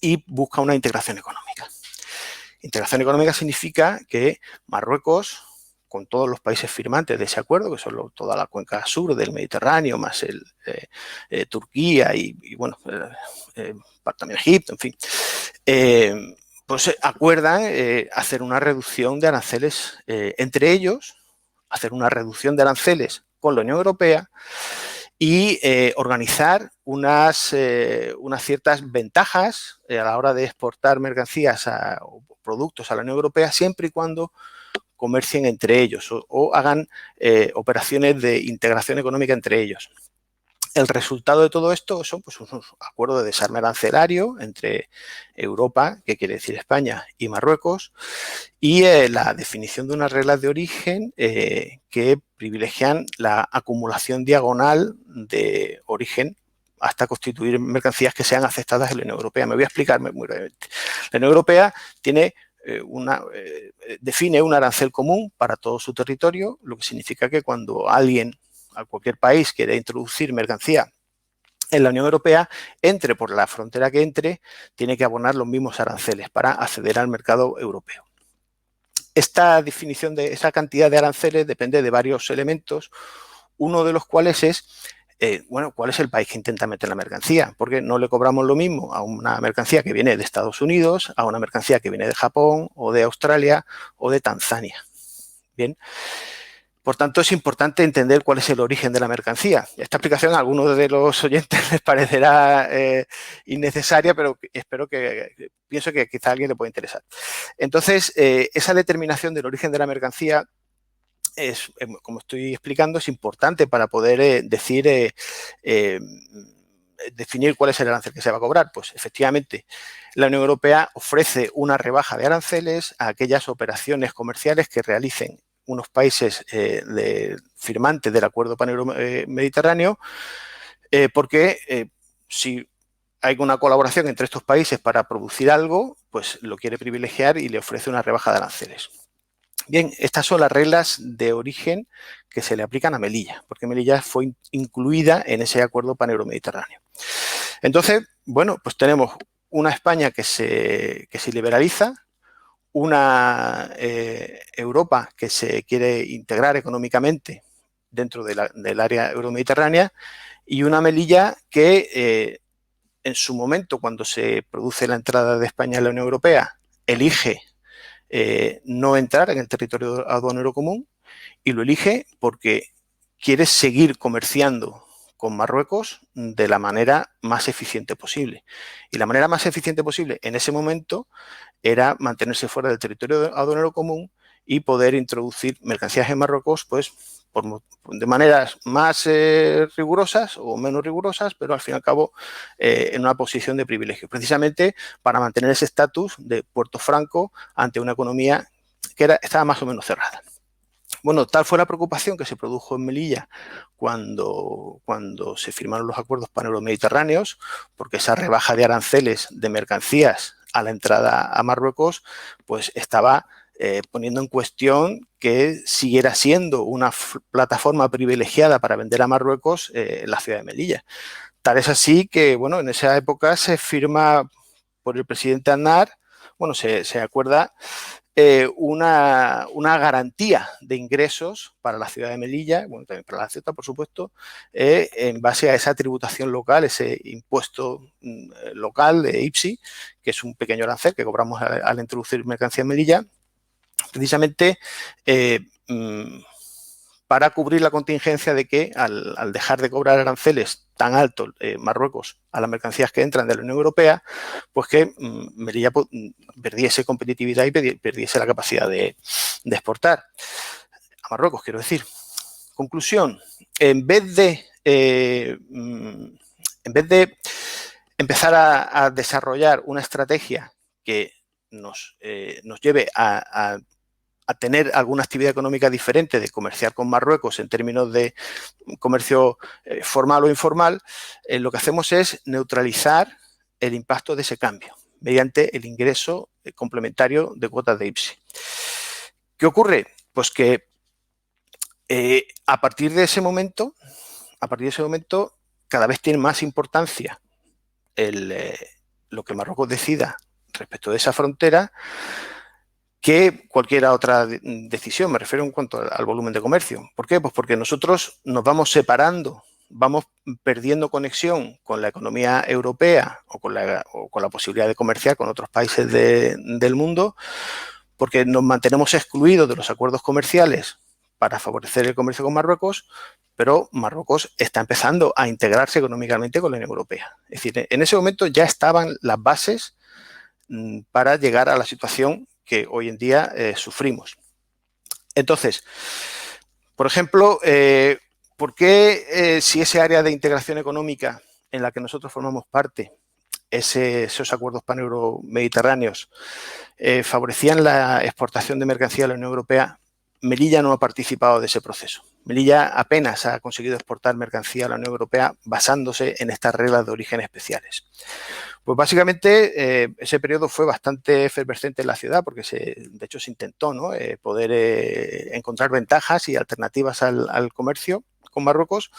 y busca una integración económica. Integración económica significa que Marruecos, con todos los países firmantes de ese acuerdo, que son toda la cuenca sur del Mediterráneo, más Turquía y bueno, también Egipto, en fin, pues acuerdan hacer una reducción de aranceles entre ellos, hacer una reducción de aranceles con la Unión Europea y organizar unas ciertas ventajas a la hora de exportar mercancías o productos a la Unión Europea, siempre y cuando comercien entre ellos o hagan operaciones de integración económica entre ellos. El resultado de todo esto son pues, unos acuerdos de desarme arancelario entre Europa, que quiere decir España, y Marruecos, y la definición de unas reglas de origen que privilegian la acumulación diagonal de origen hasta constituir mercancías que sean aceptadas en la Unión Europea. Me voy a explicar muy brevemente. La Unión Europea tiene define un arancel común para todo su territorio, lo que significa que cuando a cualquier país quiere introducir mercancía en la Unión Europea, entre por la frontera que entre, tiene que abonar los mismos aranceles para acceder al mercado europeo. Esta definición de esa cantidad de aranceles depende de varios elementos, uno de los cuales es bueno, ¿cuál es el país que intenta meter la mercancía? Porque no le cobramos lo mismo a una mercancía que viene de Estados Unidos, a una mercancía que viene de Japón o de Australia o de Tanzania. Bien. Por tanto, es importante entender cuál es el origen de la mercancía. Esta explicación a algunos de los oyentes les parecerá innecesaria, pero pienso que quizá a alguien le puede interesar. Entonces, esa determinación del origen de la mercancía es, como estoy explicando, es importante para poder definir cuál es el arancel que se va a cobrar. Pues efectivamente, la Unión Europea ofrece una rebaja de aranceles a aquellas operaciones comerciales que realicen unos países firmantes del Acuerdo Paneuro-Mediterráneo porque si hay una colaboración entre estos países para producir algo, pues lo quiere privilegiar y le ofrece una rebaja de aranceles. Bien, estas son las reglas de origen que se le aplican a Melilla, porque Melilla fue incluida en ese acuerdo paneuromediterráneo. Entonces, bueno, pues tenemos una España que se liberaliza, una Europa que se quiere integrar económicamente dentro del área euromediterránea y una Melilla que en su momento, cuando se produce la entrada de España en la Unión Europea, elige no entrar en el territorio aduanero común y lo elige porque quiere seguir comerciando con Marruecos de la manera más eficiente posible. Y la manera más eficiente posible en ese momento era mantenerse fuera del territorio aduanero común y poder introducir mercancías en Marruecos, pues de maneras más rigurosas o menos rigurosas, pero al fin y al cabo en una posición de privilegio, precisamente para mantener ese estatus de puerto franco ante una economía que estaba más o menos cerrada. Bueno, tal fue la preocupación que se produjo en Melilla cuando se firmaron los acuerdos paneuromediterráneos, porque esa rebaja de aranceles de mercancías a la entrada a Marruecos, pues estaba poniendo en cuestión que siguiera siendo una plataforma privilegiada para vender a Marruecos la ciudad de Melilla. Tal es así que, bueno, en esa época se firma por el presidente Aznar, bueno, se acuerda una garantía de ingresos para la ciudad de Melilla, bueno, también para la Ceuta, por supuesto, en base a esa tributación local, ese impuesto local de IPSI, que es un pequeño arancel que cobramos al introducir mercancía en Melilla, precisamente para cubrir la contingencia de que al dejar de cobrar aranceles tan altos Marruecos a las mercancías que entran de la Unión Europea, pues que Melilla perdiese competitividad y perdiese la capacidad de exportar a Marruecos, quiero decir. Conclusión, en vez de empezar a desarrollar una estrategia que nos lleve a tener alguna actividad económica diferente, de comerciar con Marruecos en términos de comercio formal o informal, lo que hacemos es neutralizar el impacto de ese cambio mediante el ingreso complementario de cuotas de IPSI. ¿Qué ocurre? Pues que a partir de ese momento, cada vez tiene más importancia lo que Marruecos decida respecto de esa frontera que cualquier otra decisión, me refiero en cuanto al volumen de comercio. ¿Por qué? Pues porque nosotros nos vamos separando, vamos perdiendo conexión con la economía europea o con la posibilidad de comerciar con otros países del mundo, porque nos mantenemos excluidos de los acuerdos comerciales para favorecer el comercio con Marruecos, pero Marruecos está empezando a integrarse económicamente con la Unión Europea. Es decir, en ese momento ya estaban las bases para llegar a la situación que hoy en día sufrimos. Entonces, por ejemplo, ¿por qué si ese área de integración económica en la que nosotros formamos parte, esos acuerdos paneuromediterráneos, favorecían la exportación de mercancía a la Unión Europea, Melilla no ha participado de ese proceso? Melilla apenas ha conseguido exportar mercancía a la Unión Europea basándose en estas reglas de origen especiales. Pues básicamente ese periodo fue bastante efervescente en la ciudad porque de hecho se intentó, ¿no? Poder encontrar ventajas y alternativas al comercio con Marruecos,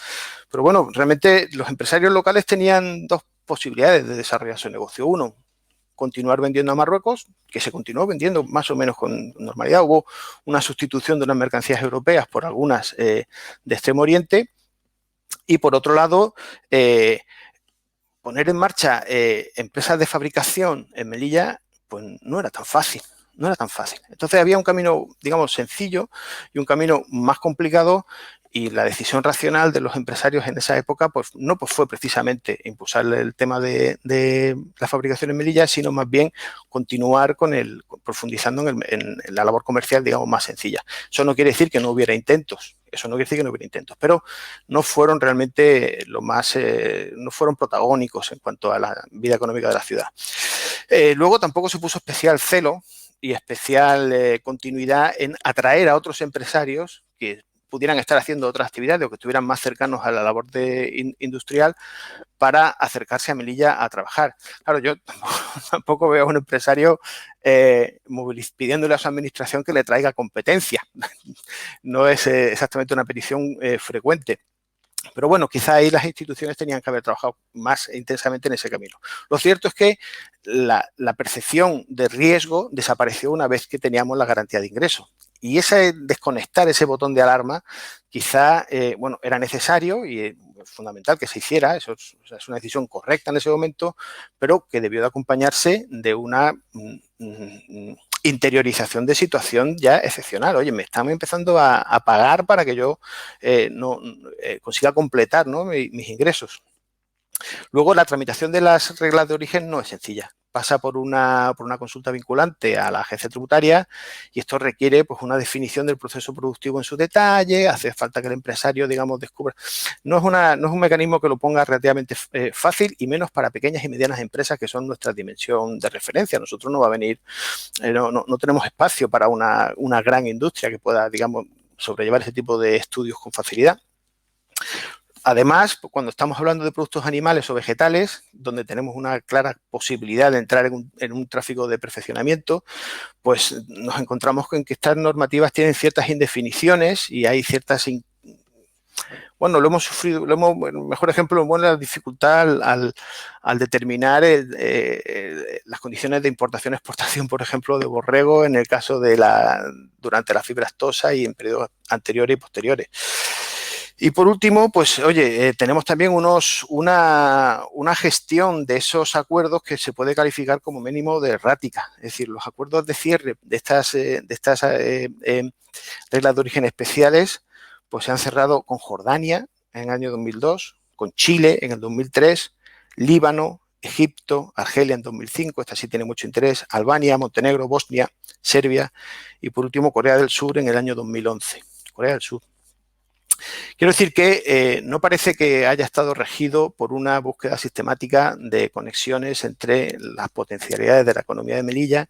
pero bueno, realmente los empresarios locales tenían dos posibilidades de desarrollar su negocio. Uno, continuar vendiendo a Marruecos, que se continuó vendiendo más o menos con normalidad. Hubo una sustitución de unas mercancías europeas por algunas de Extremo Oriente. Y por otro lado, poner en marcha empresas de fabricación en Melilla, pues no era tan fácil. No era tan fácil. Entonces había un camino, digamos, sencillo y un camino más complicado, y la decisión racional de los empresarios en esa época pues no fue precisamente impulsar el tema de la fabricación en Melilla, sino más bien continuar profundizando en la labor comercial, digamos, más sencilla. Eso no quiere decir que no hubiera intentos, pero no fueron realmente no fueron protagónicos en cuanto a la vida económica de la ciudad. Luego tampoco se puso especial celo y especial continuidad en atraer a otros empresarios que pudieran estar haciendo otras actividades o que estuvieran más cercanos a la labor industrial para acercarse a Melilla a trabajar. Claro, yo tampoco veo a un empresario pidiéndole a su administración que le traiga competencia. No es exactamente una petición frecuente. Pero bueno, quizá ahí las instituciones tenían que haber trabajado más intensamente en ese camino. Lo cierto es que la percepción de riesgo desapareció una vez que teníamos la garantía de ingresos. Y ese desconectar ese botón de alarma quizá, bueno, era necesario y fundamental que se hiciera, eso es una decisión correcta en ese momento, pero que debió de acompañarse de una interiorización de situación ya excepcional. Oye, me están empezando a pagar para que yo consiga completar, ¿no?, mis ingresos. Luego, la tramitación de las reglas de origen no es sencilla. Pasa por una consulta vinculante a la agencia tributaria y esto requiere pues una definición del proceso productivo en su detalle, hace falta que el empresario, digamos, descubra. No es un mecanismo que lo ponga relativamente fácil y menos para pequeñas y medianas empresas que son nuestra dimensión de referencia. Nosotros no va a venir, no tenemos espacio para una gran industria que pueda, digamos, sobrellevar ese tipo de estudios con facilidad. Además, cuando estamos hablando de productos animales o vegetales, donde tenemos una clara posibilidad de entrar en un tráfico de perfeccionamiento, pues nos encontramos con que estas normativas tienen ciertas indefiniciones y hay ciertas... Bueno, lo hemos sufrido, el mejor ejemplo, bueno, la dificultad al determinar las condiciones de importación-exportación, por ejemplo, de borrego en el caso de durante la fiebre aftosa y en periodos anteriores y posteriores. Y por último, pues oye, tenemos también una gestión de esos acuerdos que se puede calificar como mínimo de errática. Es decir, los acuerdos de cierre de estas reglas de origen especiales pues se han cerrado con Jordania en el año 2002, con Chile en el 2003, Líbano, Egipto, Argelia en 2005, esta sí tiene mucho interés, Albania, Montenegro, Bosnia, Serbia y por último Corea del Sur en el año 2011. Corea del Sur. Quiero decir que no parece que haya estado regido por una búsqueda sistemática de conexiones entre las potencialidades de la economía de Melilla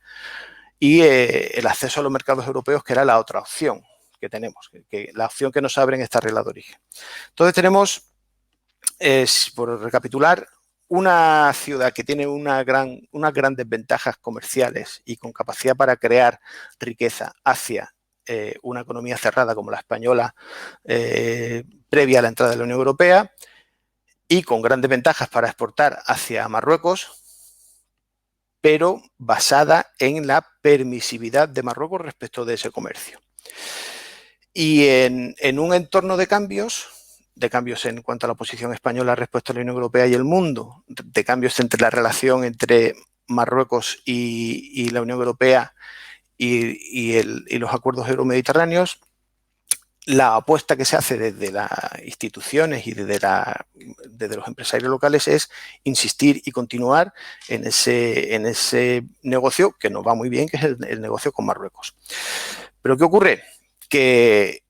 y el acceso a los mercados europeos, que era la otra opción que tenemos, la opción que nos abre en esta regla de origen. Entonces tenemos, por recapitular, una ciudad que tiene unas grandes ventajas comerciales y con capacidad para crear riqueza hacia una economía cerrada como la española previa a la entrada de la Unión Europea y con grandes ventajas para exportar hacia Marruecos, pero basada en la permisividad de Marruecos respecto de ese comercio. Y en un entorno de cambios en cuanto a la posición española respecto a la Unión Europea y el mundo, de cambios entre la relación entre Marruecos y la Unión Europea y los acuerdos euromediterráneos, la apuesta que se hace desde las instituciones y desde los empresarios locales es insistir y continuar en ese negocio que nos va muy bien, que es el negocio con Marruecos. Pero ¿qué ocurre? Que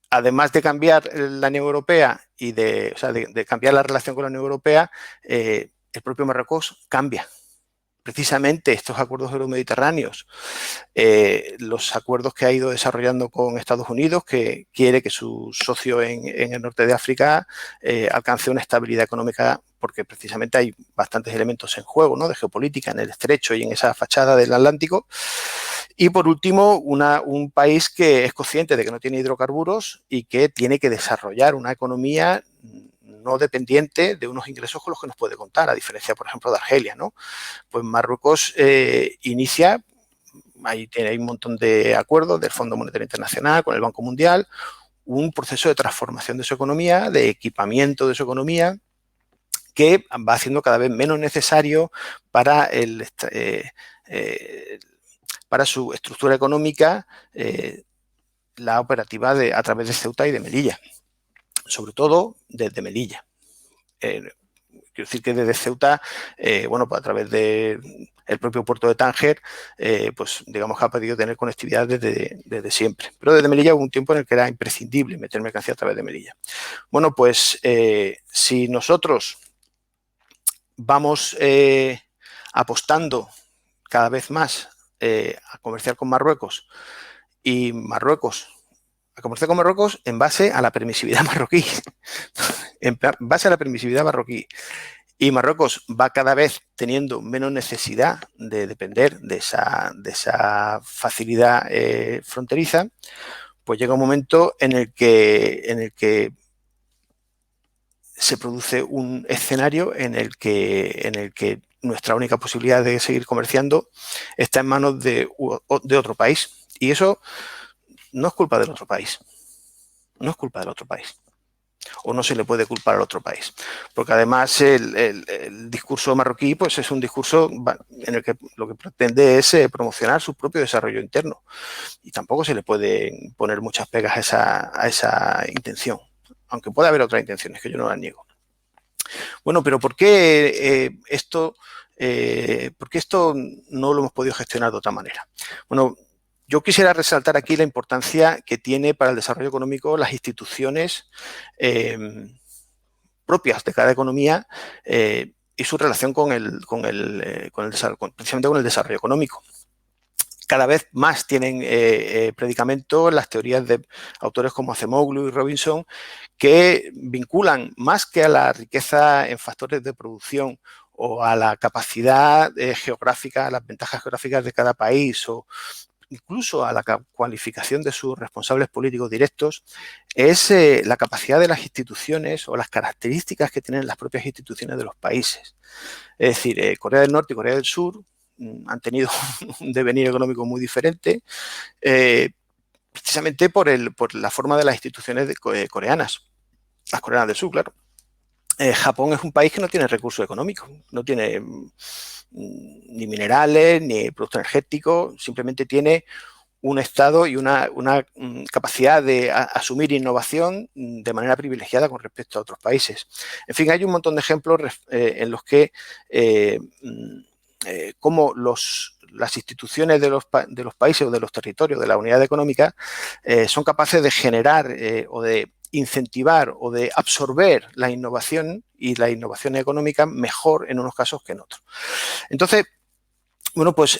además de cambiar la Unión Europea y de cambiar la relación con la Unión Europea, el propio Marruecos cambia. Precisamente estos acuerdos euromediterráneos, los acuerdos que ha ido desarrollando con Estados Unidos, que quiere que su socio en el norte de África alcance una estabilidad económica, porque precisamente hay bastantes elementos en juego, ¿no?, de geopolítica en el estrecho y en esa fachada del Atlántico. Y por último, un país que es consciente de que no tiene hidrocarburos y que tiene que desarrollar una economía no dependiente de unos ingresos con los que nos puede contar, a diferencia, por ejemplo, de Argelia, ¿no? Pues Marruecos inicia, hay un montón de acuerdos del Fondo Monetario Internacional con el Banco Mundial, un proceso de transformación de su economía, de equipamiento de su economía, que va haciendo cada vez menos necesario para su estructura económica la operativa a través de Ceuta y de Melilla. Sobre todo desde Melilla. Quiero decir que desde Ceuta, bueno, pues a través del propio puerto de Tánger, pues digamos que ha podido tener conectividad desde siempre. Pero desde Melilla hubo un tiempo en el que era imprescindible meter mercancía a través de Melilla. Bueno, pues si nosotros vamos apostando cada vez más a comerciar con Marruecos y Marruecos a comerciar con Marruecos en base a la permisividad marroquí. En base a la permisividad marroquí. Y Marruecos va cada vez teniendo menos necesidad de depender de esa facilidad fronteriza, pues llega un momento en el que se produce un escenario en el que nuestra única posibilidad de seguir comerciando está en manos de otro país. Y eso no es culpa del otro país. No es culpa del otro país. O no se le puede culpar al otro país. Porque además el discurso marroquí pues es un discurso en el que lo que pretende es promocionar su propio desarrollo interno. Y tampoco se le puede poner muchas pegas a esa intención. Aunque puede haber otras intenciones, que yo no las niego. Bueno, pero ¿por qué esto no lo hemos podido gestionar de otra manera? Bueno, yo quisiera resaltar aquí la importancia que tiene para el desarrollo económico las instituciones propias de cada economía y su relación precisamente con el desarrollo económico. Cada vez más tienen predicamento las teorías de autores como Acemoglu y Robinson, que vinculan más que a la riqueza en factores de producción o a la capacidad geográfica, a las ventajas geográficas de cada país o incluso a la cualificación de sus responsables políticos directos, es la capacidad de las instituciones o las características que tienen las propias instituciones de los países. Es decir, Corea del Norte y Corea del Sur han tenido un devenir económico muy diferente, precisamente por la forma de las instituciones coreanas, las coreanas del sur, claro. Japón es un país que no tiene recursos económicos, no tiene ni minerales, ni producto energético, simplemente tiene un Estado y una capacidad de asumir innovación de manera privilegiada con respecto a otros países. En fin, hay un montón de ejemplos en los que cómo las instituciones de los países o de los territorios de la unidad económica son capaces de generar o de incentivar o de absorber la innovación y la innovación económica mejor en unos casos que en otros. Entonces, bueno, pues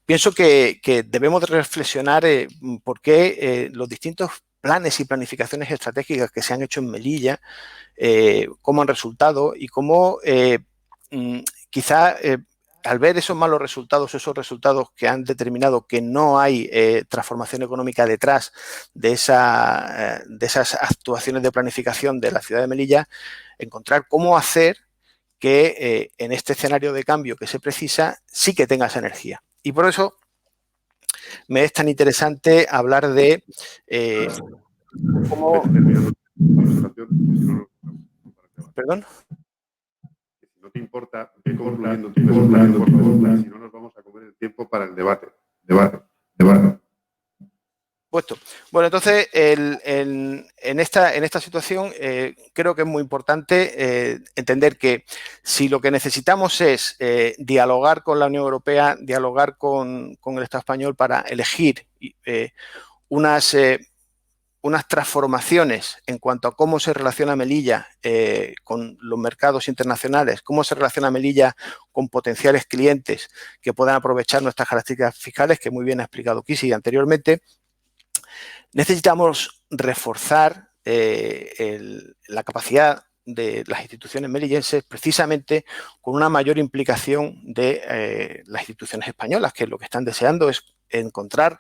pienso que debemos de reflexionar por qué los distintos planes y planificaciones estratégicas que se han hecho en Melilla, cómo han resultado y cómo quizá al ver esos malos resultados, esos resultados que han determinado que no hay transformación económica detrás de esas actuaciones de planificación de la ciudad de Melilla, encontrar cómo hacer que en este escenario de cambio que se precisa sí que tenga esa energía. Y por eso me es tan interesante hablar de cómo... ¿Perdón? No te importa que concluyendo tu presentación, por favor, si no nos vamos a comer el tiempo para el debate. Puesto. Bueno, entonces, en esta situación creo que es muy importante entender que si lo que necesitamos es dialogar con la Unión Europea, dialogar con el Estado español para elegir unas transformaciones en cuanto a cómo se relaciona Melilla con los mercados internacionales, cómo se relaciona Melilla con potenciales clientes que puedan aprovechar nuestras características fiscales, que muy bien ha explicado Kisi anteriormente, necesitamos reforzar la capacidad de las instituciones melillenses precisamente con una mayor implicación de las instituciones españolas, que lo que están deseando es encontrar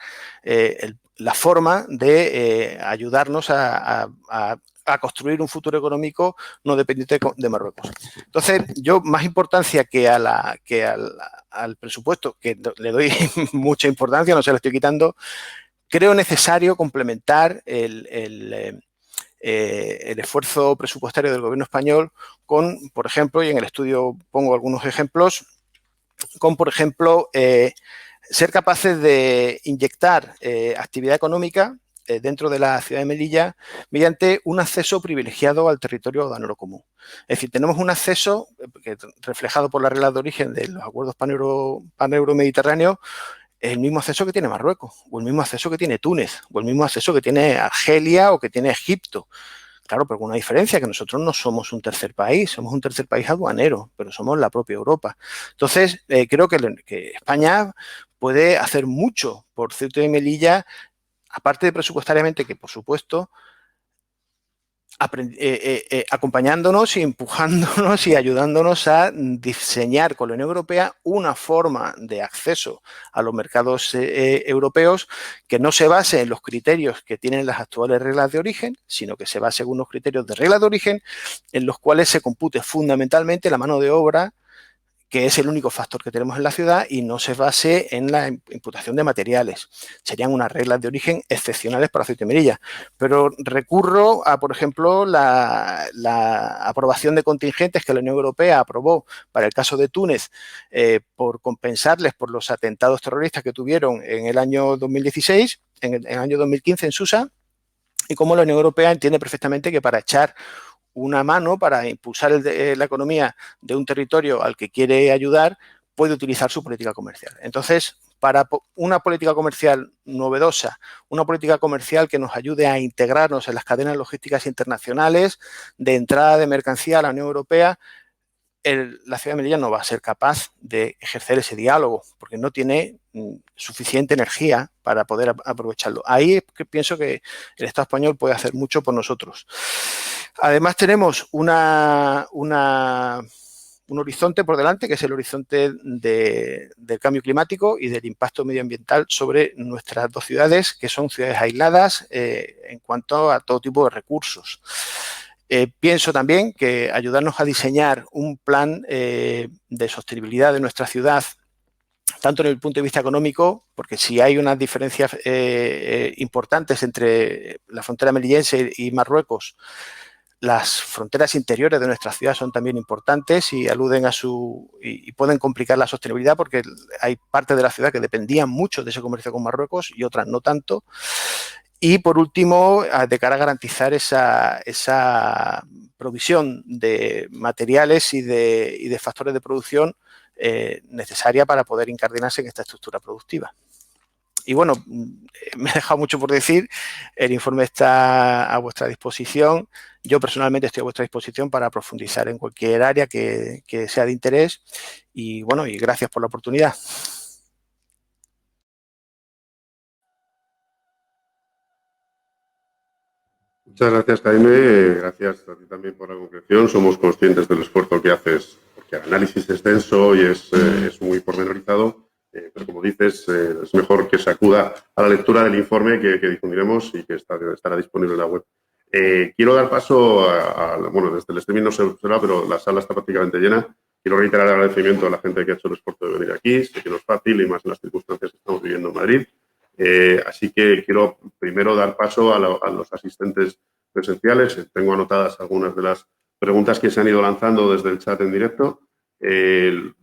la forma de ayudarnos a construir un futuro económico no dependiente de Marruecos. Entonces, yo más importancia que al presupuesto, que le doy mucha importancia, no se lo estoy quitando, creo necesario complementar el esfuerzo presupuestario del gobierno español con, por ejemplo, y en el estudio pongo algunos ejemplos, con, por ejemplo, ser capaces de inyectar actividad económica dentro de la ciudad de Melilla mediante un acceso privilegiado al territorio aduanero común. Es decir, tenemos un acceso reflejado por la regla de origen de los acuerdos pan-euro-mediterráneos, el mismo acceso que tiene Marruecos, o el mismo acceso que tiene Túnez, o el mismo acceso que tiene Argelia o que tiene Egipto. Claro, pero con una diferencia, que nosotros no somos un tercer país, somos un tercer país aduanero, pero somos la propia Europa. Entonces, creo que España puede hacer mucho por Ceuta y Melilla aparte de presupuestariamente, que por supuesto, acompañándonos y empujándonos y ayudándonos a diseñar con la Unión Europea una forma de acceso a los mercados europeos que no se base en los criterios que tienen las actuales reglas de origen, sino que se base en unos criterios de reglas de origen en los cuales se compute fundamentalmente la mano de obra, que es el único factor que tenemos en la ciudad, y no se base en la imputación de materiales. Serían unas reglas de origen excepcionales para aceite de mirilla. Pero recurro a, por ejemplo, la aprobación de contingentes que la Unión Europea aprobó para el caso de Túnez por compensarles por los atentados terroristas que tuvieron en el año 2016, en el año 2015 en Susa, y cómo la Unión Europea entiende perfectamente que para echar una mano para impulsar la economía de un territorio al que quiere ayudar, puede utilizar su política comercial. Entonces, para una política comercial novedosa, una política comercial que nos ayude a integrarnos en las cadenas logísticas internacionales de entrada de mercancía a la Unión Europea, la ciudad de Melilla no va a ser capaz de ejercer ese diálogo porque no tiene suficiente energía para poder aprovecharlo. Ahí es que pienso que el Estado español puede hacer mucho por nosotros. Además, tenemos un horizonte por delante, que es el horizonte del cambio climático y del impacto medioambiental sobre nuestras dos ciudades, que son ciudades aisladas en cuanto a todo tipo de recursos. Pienso también que ayudarnos a diseñar un plan de sostenibilidad de nuestra ciudad, tanto en el punto de vista económico, porque si hay unas diferencias importantes entre la frontera melillense y Marruecos, las fronteras interiores de nuestra ciudad son también importantes y aluden a y pueden complicar la sostenibilidad porque hay partes de la ciudad que dependían mucho de ese comercio con Marruecos y otras no tanto. Y por último, de cara a garantizar esa provisión de materiales y de factores de producción necesaria para poder incardinarse en esta estructura productiva. Y bueno, me he dejado mucho por decir, el informe está a vuestra disposición. Yo personalmente estoy a vuestra disposición para profundizar en cualquier área que sea de interés y bueno, y gracias por la oportunidad. Muchas gracias, Jaime. Gracias a ti también por la concreción. Somos conscientes del esfuerzo que haces, porque el análisis es denso y es muy pormenorizado. Pero como dices, es mejor que se acuda a la lectura del informe que difundiremos y que estará disponible en la web. Quiero dar paso bueno, desde el streaming no se observa, pero la sala está prácticamente llena. Quiero reiterar el agradecimiento a la gente que ha hecho el esfuerzo de venir aquí. Sé que no es fácil y más en las circunstancias que estamos viviendo en Madrid. Así que quiero primero dar paso a los asistentes presenciales. Tengo anotadas algunas de las preguntas que se han ido lanzando desde el chat en directo.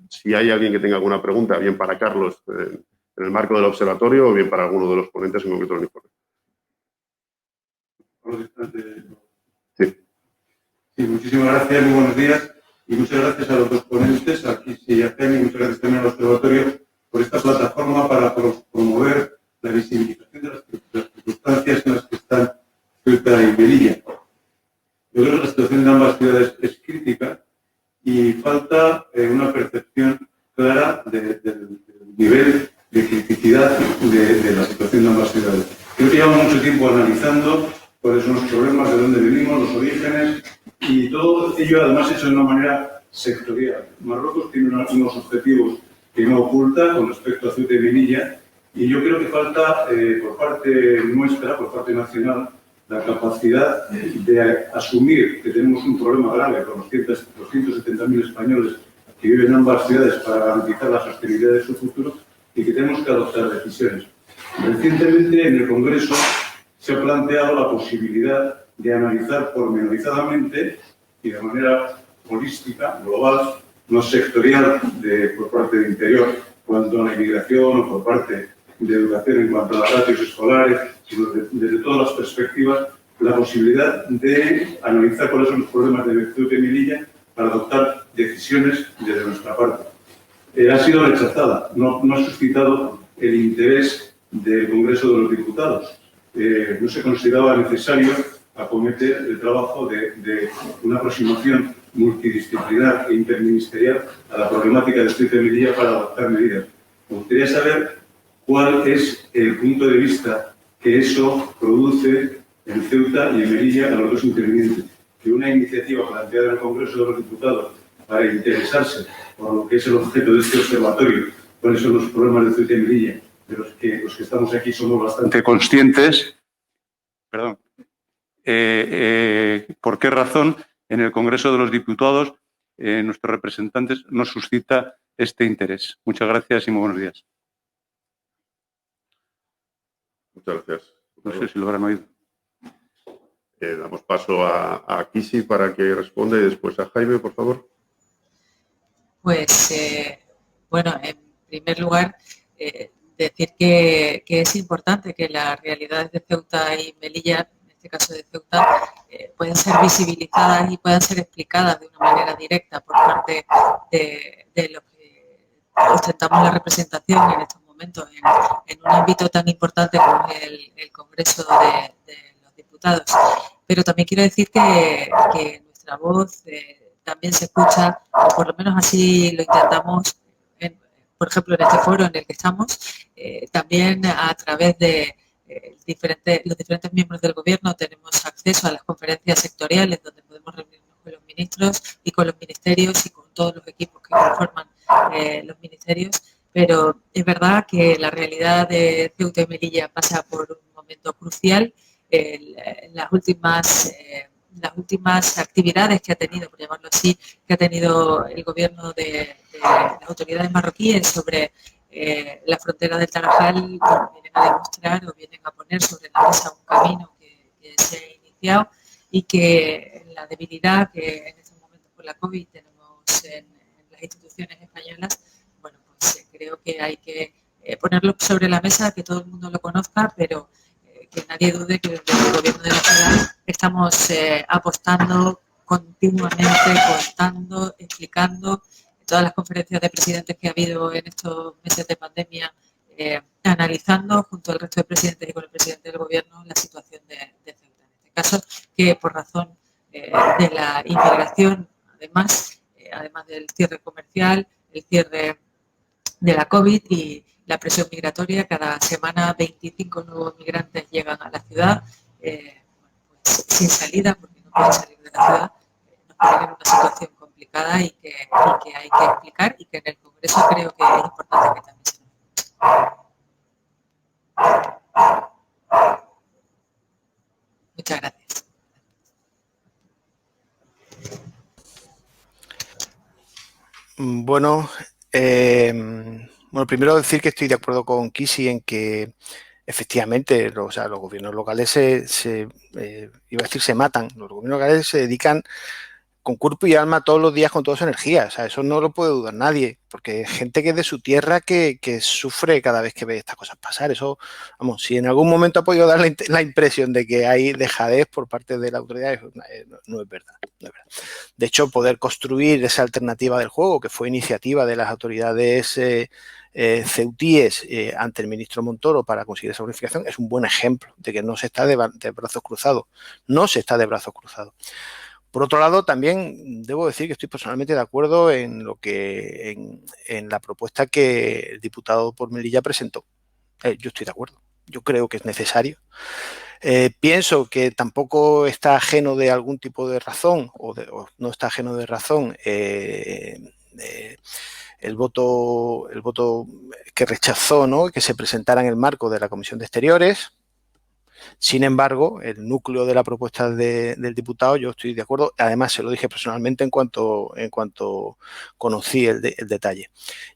Si hay alguien que tenga alguna pregunta, bien para Carlos en el marco del observatorio o bien para alguno de los ponentes en concreto del informe. Sí, muchísimas gracias, muy buenos días y muchas gracias a los dos ponentes, a Kisi y a Jaime, y muchas gracias también al observatorio por esta plataforma para promover la visibilización de las circunstancias en las que están Ceuta y Melilla. Yo creo que la situación de ambas ciudades es crítica y falta una percepción clara del nivel de criticidad de la situación de ambas ciudades. Creo que llevamos mucho tiempo analizando cuáles son los problemas, de dónde venimos, los orígenes, y todo ello además hecho de una manera sectorial. Marruecos tiene unos objetivos que no oculta con respecto a Ceuta y Melilla, y yo creo que falta por parte nuestra, por parte nacional, la capacidad de asumir que tenemos un problema grave con los 170.000 españoles que viven en ambas ciudades para garantizar la sostenibilidad de su futuro y que tenemos que adoptar decisiones. Recientemente en el Congreso se ha planteado la posibilidad de analizar pormenorizadamente y de manera holística, global, no sectorial por parte del Interior en cuanto a la inmigración o por parte de educación en cuanto a las ratios escolares, sino desde todas las perspectivas, la posibilidad de analizar cuáles son los problemas de Ceuta y Melilla para adoptar decisiones desde nuestra parte. Ha sido rechazada, no ha suscitado el interés del Congreso de los Diputados. No se consideraba necesario acometer el trabajo de una aproximación multidisciplinar e interministerial a la problemática de Ceuta y Melilla para adoptar medidas. Me gustaría saber cuál es el punto de vista que eso produce en Ceuta y en Melilla a los dos intervinientes. Que una iniciativa planteada en el Congreso de los Diputados para interesarse por lo que es el objeto de este observatorio, cuáles son los problemas de Ceuta y Melilla, de los que estamos aquí somos bastante conscientes. Perdón. ¿Por qué razón en el Congreso de los Diputados nuestros representantes nos suscita este interés? Muchas gracias y muy buenos días. Muchas gracias. No sé si lo habrán oído. Damos paso a Kisi para que responda y después a Jaime, por favor. Pues, bueno, en primer lugar, decir que es importante que las realidades de Ceuta y Melilla, en este caso de Ceuta, puedan ser visibilizadas y puedan ser explicadas de una manera directa por parte de los que ostentamos la representación en estos momentos en un ámbito tan importante como es el Congreso de los Diputados. Pero también quiero decir que nuestra voz también se escucha, o por lo menos así lo intentamos, por ejemplo, en este foro en el que estamos, también a través de los diferentes miembros del Gobierno tenemos acceso a las conferencias sectoriales donde podemos reunirnos con los ministros y con los ministerios y con todos los equipos que conforman los ministerios, pero es verdad que la realidad de Ceuta y Melilla pasa por un momento crucial. Las últimas actividades que ha tenido, por llamarlo así, que ha tenido el gobierno de las autoridades marroquíes sobre la frontera del Tarajal, bueno, vienen a demostrar o vienen a poner sobre la mesa un camino que se ha iniciado y que la debilidad que en estos momentos por la COVID tenemos en las instituciones españolas, bueno, pues creo que hay que ponerlo sobre la mesa, que todo el mundo lo conozca, pero que nadie dude que desde el Gobierno de la ciudad estamos apostando continuamente, contando, explicando en todas las conferencias de presidentes que ha habido en estos meses de pandemia, analizando junto al resto de presidentes y con el presidente del Gobierno la situación de Ceuta. En este caso, que por razón de la inmigración, además del cierre comercial, el cierre de la COVID y la presión migratoria, cada semana 25 nuevos migrantes llegan a la ciudad, pues, sin salida, porque no pueden salir de la ciudad, nos ponen en una situación complicada y que hay que explicar y que en el Congreso creo que es importante que también se nos escuche. Muchas gracias. Bueno, primero decir que estoy de acuerdo con Kisi en que efectivamente los gobiernos locales se matan. Los gobiernos locales se dedican con cuerpo y alma todos los días con toda su energía. O sea, eso no lo puede dudar nadie, porque hay gente que es de su tierra que sufre cada vez que ve estas cosas pasar. Eso, vamos, si en algún momento ha podido dar la impresión de que hay dejadez por parte de la autoridad, no es verdad. No es verdad. De hecho, poder construir esa alternativa del juego, que fue iniciativa de las autoridades ceutíes ante el ministro Montoro para conseguir esa unificación, es un buen ejemplo de que no se está de brazos cruzados. No se está de brazos cruzados. Por otro lado, también debo decir que estoy personalmente de acuerdo en la propuesta que el diputado por Melilla presentó. Yo estoy de acuerdo. Yo creo que es necesario. Pienso que tampoco está ajeno de algún tipo de razón o no está ajeno de razón el voto que rechazó, ¿no?, que se presentara en el marco de la Comisión de Exteriores. Sin embargo, el núcleo de la propuesta del diputado, yo estoy de acuerdo. Además, se lo dije personalmente en cuanto conocí el detalle.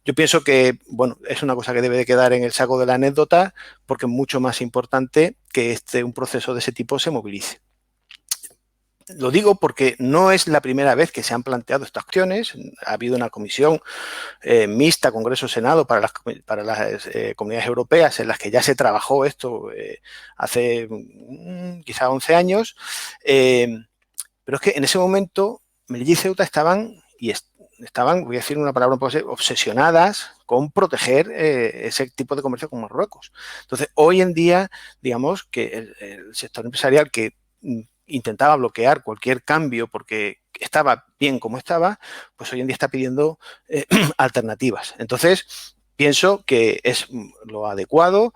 Yo pienso que, bueno, es una cosa que debe de quedar en el saco de la anécdota, porque es mucho más importante que un proceso de ese tipo se movilice. Lo digo porque no es la primera vez que se han planteado estas acciones. Ha habido una comisión mixta, Congreso-Senado, para las comunidades europeas, en las que ya se trabajó esto hace quizá 11 años. Pero es que en ese momento Melilla y Ceuta estaban, voy a decir una palabra un poco así, obsesionadas con proteger ese tipo de comercio con Marruecos. Entonces, hoy en día, digamos que el sector empresarial que intentaba bloquear cualquier cambio porque estaba bien como estaba, pues hoy en día está pidiendo alternativas. Entonces, pienso que es lo adecuado,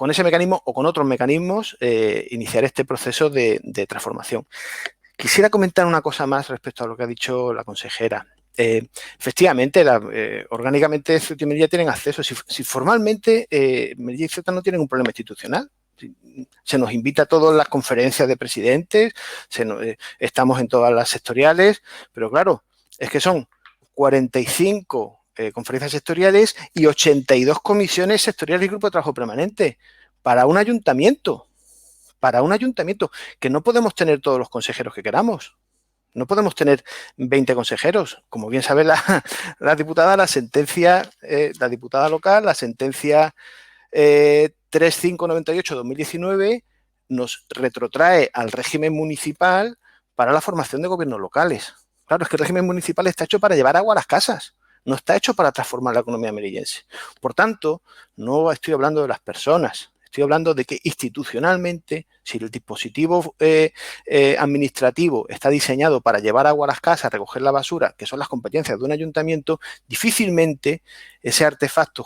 con ese mecanismo o con otros mecanismos iniciar este proceso de transformación. Quisiera comentar una cosa más respecto a lo que ha dicho la consejera. Efectivamente, orgánicamente Ceuta y Melilla tienen acceso. Si formalmente Melilla y Ceuta no tienen un problema institucional. Se nos invita a todas las conferencias de presidentes, estamos en todas las sectoriales, pero claro, es que son 45 conferencias sectoriales y 82 comisiones sectoriales y grupos de trabajo permanente para un ayuntamiento, que no podemos tener todos los consejeros que queramos. No podemos tener 20 consejeros. Como bien sabe la diputada, la diputada local, la sentencia 3598-2019 nos retrotrae al régimen municipal para la formación de gobiernos locales. Claro, es que el régimen municipal está hecho para llevar agua a las casas, no está hecho para transformar la economía melillense. Por tanto, no estoy hablando de las personas, estoy hablando de que institucionalmente, si el dispositivo administrativo está diseñado para llevar agua a las casas, recoger la basura, que son las competencias de un ayuntamiento, difícilmente ese artefacto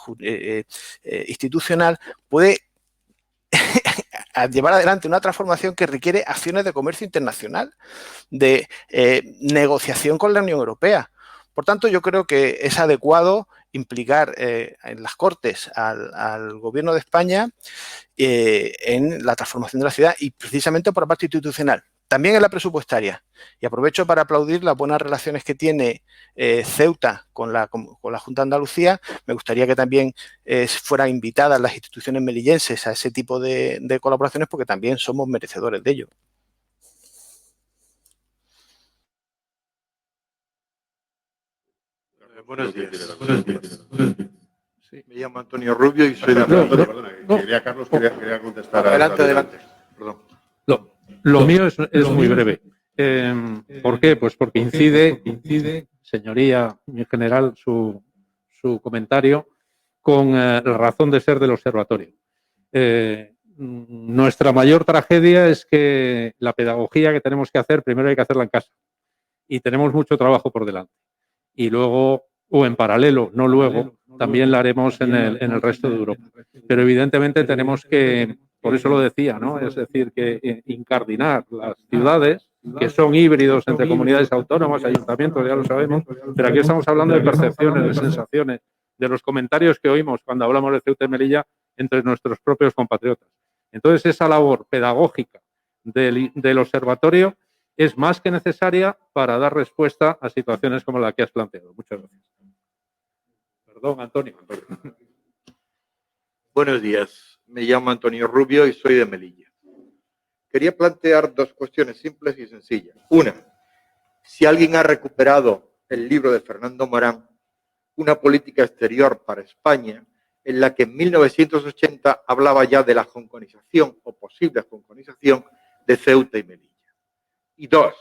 institucional puede llevar adelante una transformación que requiere acciones de comercio internacional, de negociación con la Unión Europea. Por tanto, yo creo que es adecuado implicar en las Cortes al Gobierno de España en la transformación de la ciudad y precisamente por la parte institucional, también en la presupuestaria. Y aprovecho para aplaudir las buenas relaciones que tiene Ceuta con la Junta de Andalucía. Me gustaría que también fueran invitadas las instituciones melillenses a ese tipo de colaboraciones porque también somos merecedores de ello. Buenos días. Sí. Me llamo Antonio Rubio y soy de... Carlos quería contestar. Adelante. Perdón. Lo mío es muy breve. ¿Por qué? Pues porque incide, señoría, en general, su comentario con la razón de ser del observatorio. Nuestra mayor tragedia es que la pedagogía que tenemos que hacer, primero hay que hacerla en casa. Y tenemos mucho trabajo por delante. Y luego, o en paralelo, no luego, también la haremos en el resto de Europa. Pero evidentemente tenemos que, por eso lo decía, ¿no? Es decir, que incardinar las ciudades, que son híbridos entre comunidades autónomas, ayuntamientos, ya lo sabemos, pero aquí estamos hablando de percepciones, de sensaciones, de los comentarios que oímos cuando hablamos de Ceuta y Melilla entre nuestros propios compatriotas. Entonces, esa labor pedagógica del observatorio es más que necesaria para dar respuesta a situaciones como la que has planteado. Muchas gracias. Perdón, Antonio. Buenos días. Me llamo Antonio Rubio y soy de Melilla. Quería plantear dos cuestiones simples y sencillas. Una, si alguien ha recuperado el libro de Fernando Morán, Una política exterior para España, en la que en 1980 hablaba ya de la jonconización o posible jonconización de Ceuta y Melilla. Y dos,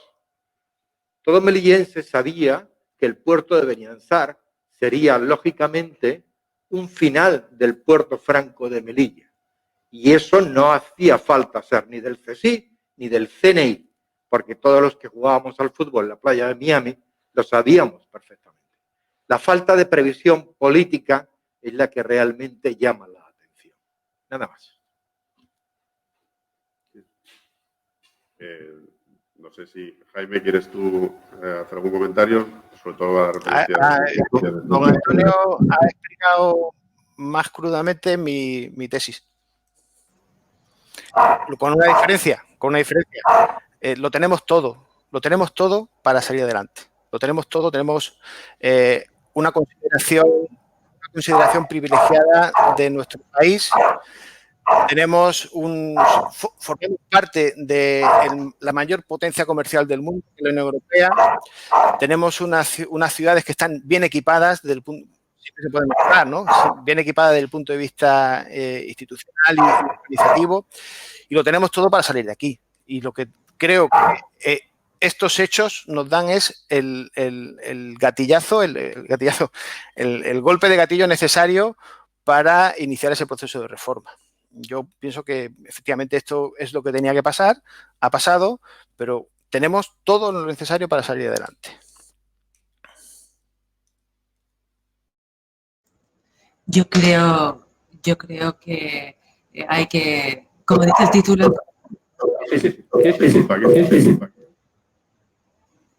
todo melillense sabía que el puerto de Beniansar sería, lógicamente, un final del puerto franco de Melilla. Y eso no hacía falta ser ni del CSI ni del CNI, porque todos los que jugábamos al fútbol en la playa de Miami lo sabíamos perfectamente. La falta de previsión política es la que realmente llama la atención. Nada más. No sé si, Jaime, ¿quieres tú hacer algún comentario? Sobre todo a la referencia. Don Antonio ha explicado más crudamente mi tesis. Con una diferencia. Lo tenemos todo para salir adelante. Lo tenemos todo, tenemos una consideración privilegiada de nuestro país. Formamos parte de la mayor potencia comercial del mundo, la Unión Europea. Tenemos unas ciudades que están bien equipadas siempre se puede mejorar, ¿no? Bien equipadas desde el punto de vista institucional y organizativo, y lo tenemos todo para salir de aquí. Y lo que creo que estos hechos nos dan es el gatillazo, el golpe de gatillo necesario para iniciar ese proceso de reforma. Yo pienso que efectivamente esto es lo que tenía que pasar, ha pasado, pero tenemos todo lo necesario para salir adelante. Yo creo que hay que, como dice el título... Disculpa.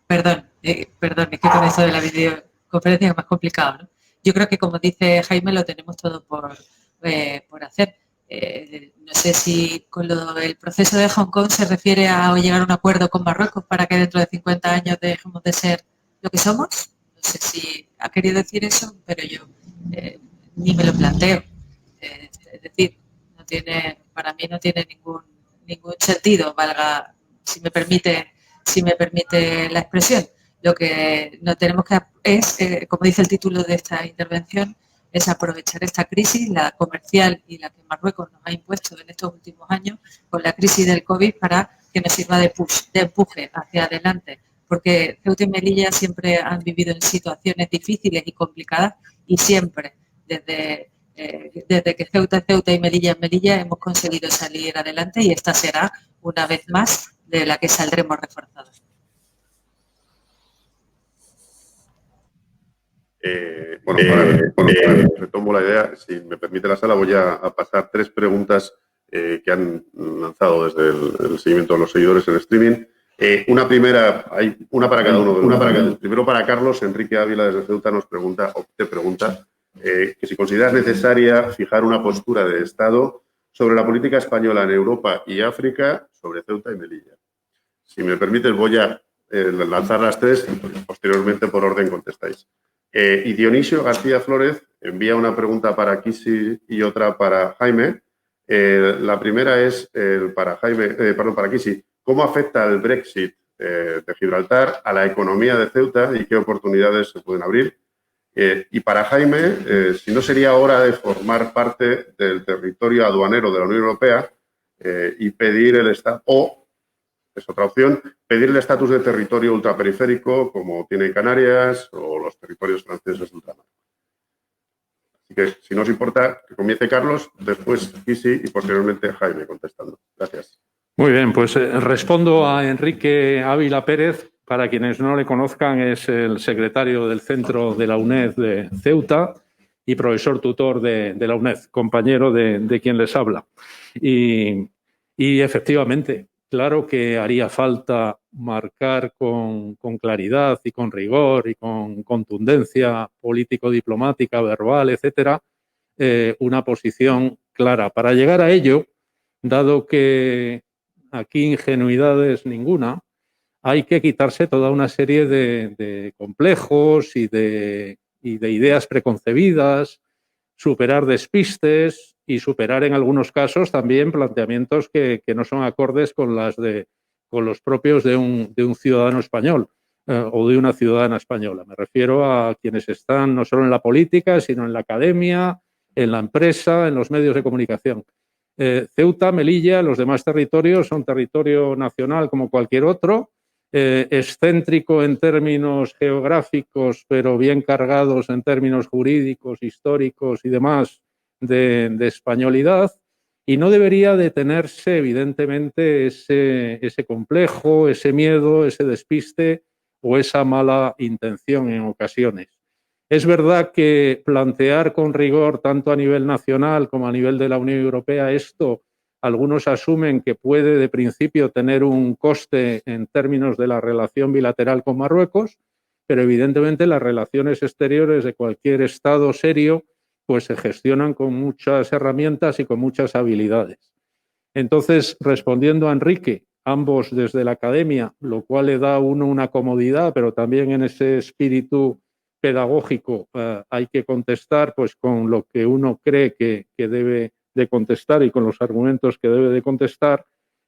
Perdón, es que con eso de la videoconferencia es más complicado, ¿no? Yo creo que, como dice Jaime, lo tenemos todo por hacer. No sé si con el proceso de Hong Kong se refiere a llegar a un acuerdo con Marruecos para que dentro de 50 años dejemos de ser lo que somos. No sé si ha querido decir eso, pero yo ni me lo planteo. Es decir, para mí no tiene ningún sentido, valga, si me permite la expresión. Lo que no tenemos que es, como dice el título de esta intervención, es aprovechar esta crisis, la comercial y la que Marruecos nos ha impuesto en estos últimos años, con la crisis del COVID, para que nos sirva de empuje hacia adelante. Porque Ceuta y Melilla siempre han vivido en situaciones difíciles y complicadas, y siempre, desde que Ceuta es Ceuta y Melilla es Melilla, hemos conseguido salir adelante, y esta será una vez más de la que saldremos reforzados. Retomo la idea. Si me permite la sala, voy a pasar 3 preguntas que han lanzado desde el seguimiento de los seguidores en streaming. Una primera, hay una para cada uno. Primero para Carlos. Enrique Ávila desde Ceuta nos pregunta, o te pregunta, que si consideras necesaria fijar una postura de Estado sobre la política española en Europa y África sobre Ceuta y Melilla. Si me permites, voy a lanzar las 3 y posteriormente por orden contestáis. Y Dionisio García Flores envía una pregunta para Kisi y otra para Jaime. La primera es para Kisi. ¿Cómo afecta el Brexit de Gibraltar a la economía de Ceuta y qué oportunidades se pueden abrir? Y para Jaime, si no sería hora de formar parte del territorio aduanero de la Unión Europea y pedir el Estado, o es otra opción, pedir el estatus de territorio ultraperiférico como tiene Canarias o los territorios franceses de ultramar. Así que, si no os importa, que comience Carlos, después Kisi y posteriormente Jaime contestando. Gracias. Muy bien, pues respondo a Enrique Ávila Pérez. Para quienes no le conozcan, es el secretario del Centro de la UNED de Ceuta y profesor tutor de la UNED, compañero de quien les habla. Y efectivamente, claro que haría falta marcar con claridad y con rigor y con contundencia político-diplomática, verbal, etcétera, una posición clara. Para llegar a ello, dado que aquí ingenuidades ninguna, hay que quitarse toda una serie de complejos y de ideas preconcebidas, superar despistes y superar en algunos casos también planteamientos que no son acordes con los propios de un ciudadano español o de una ciudadana española. Me refiero a quienes están no solo en la política, sino en la academia, en la empresa, en los medios de comunicación. Ceuta, Melilla, los demás territorios son territorio nacional como cualquier otro, excéntrico en términos geográficos, pero bien cargados en términos jurídicos, históricos y demás de españolidad, y no debería detenerse evidentemente ese complejo, ese miedo, ese despiste o esa mala intención en ocasiones. Es verdad que plantear con rigor, tanto a nivel nacional como a nivel de la Unión Europea, esto algunos asumen que puede de principio tener un coste en términos de la relación bilateral con Marruecos, pero evidentemente las relaciones exteriores de cualquier Estado serio pues se gestionan con muchas herramientas y con muchas habilidades. Entonces, respondiendo a Enrique, ambos desde la academia, lo cual le da a uno una comodidad, pero también en ese espíritu pedagógico hay que contestar pues con lo que uno cree que debe de contestar y con los argumentos que debe de contestar.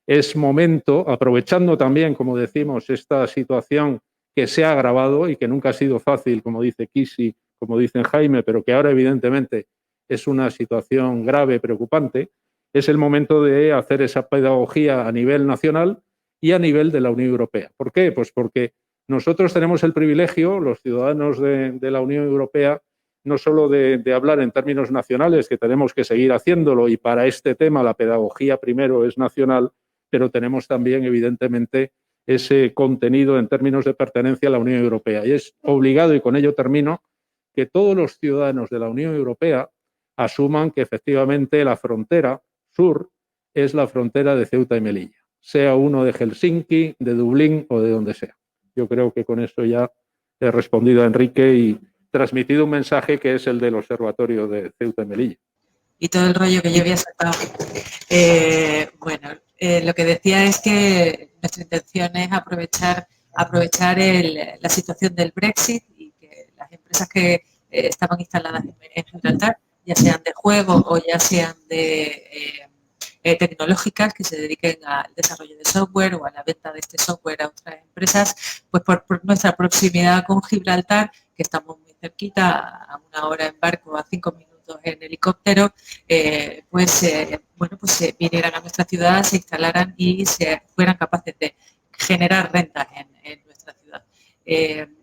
Es momento, aprovechando también, como decimos, esta situación que se ha agravado y que nunca ha sido fácil, como dice Kisi, como dicen Jaime, pero que ahora evidentemente es una situación grave, preocupante, es el momento de hacer esa pedagogía a nivel nacional y a nivel de la Unión Europea. ¿Por qué? Pues porque nosotros tenemos el privilegio, los ciudadanos de la Unión Europea, no solo de hablar en términos nacionales, que tenemos que seguir haciéndolo, y para este tema la pedagogía primero es nacional, pero tenemos también, evidentemente, ese contenido en términos de pertenencia a la Unión Europea. Y es obligado, y con ello termino, que todos los ciudadanos de la Unión Europea asuman que efectivamente la frontera sur es la frontera de Ceuta y Melilla, sea uno de Helsinki, de Dublín o de donde sea. Yo creo que con esto ya he respondido a Enrique y transmitido un mensaje que es el del Observatorio de Ceuta y Melilla. Y todo el rollo que yo había sacado. Lo que decía es que nuestra intención es aprovechar la situación del Brexit y que las empresas que estaban instaladas en Gibraltar, ya sean de juego o ya sean de tecnológicas que se dediquen al desarrollo de software o a la venta de este software a otras empresas, pues por nuestra proximidad con Gibraltar, que estamos muy cerquita, a 1 hora en barco, a 5 minutos en helicóptero, vinieran a nuestra ciudad, se instalaran y se fueran capaces de generar rentas en nuestra ciudad.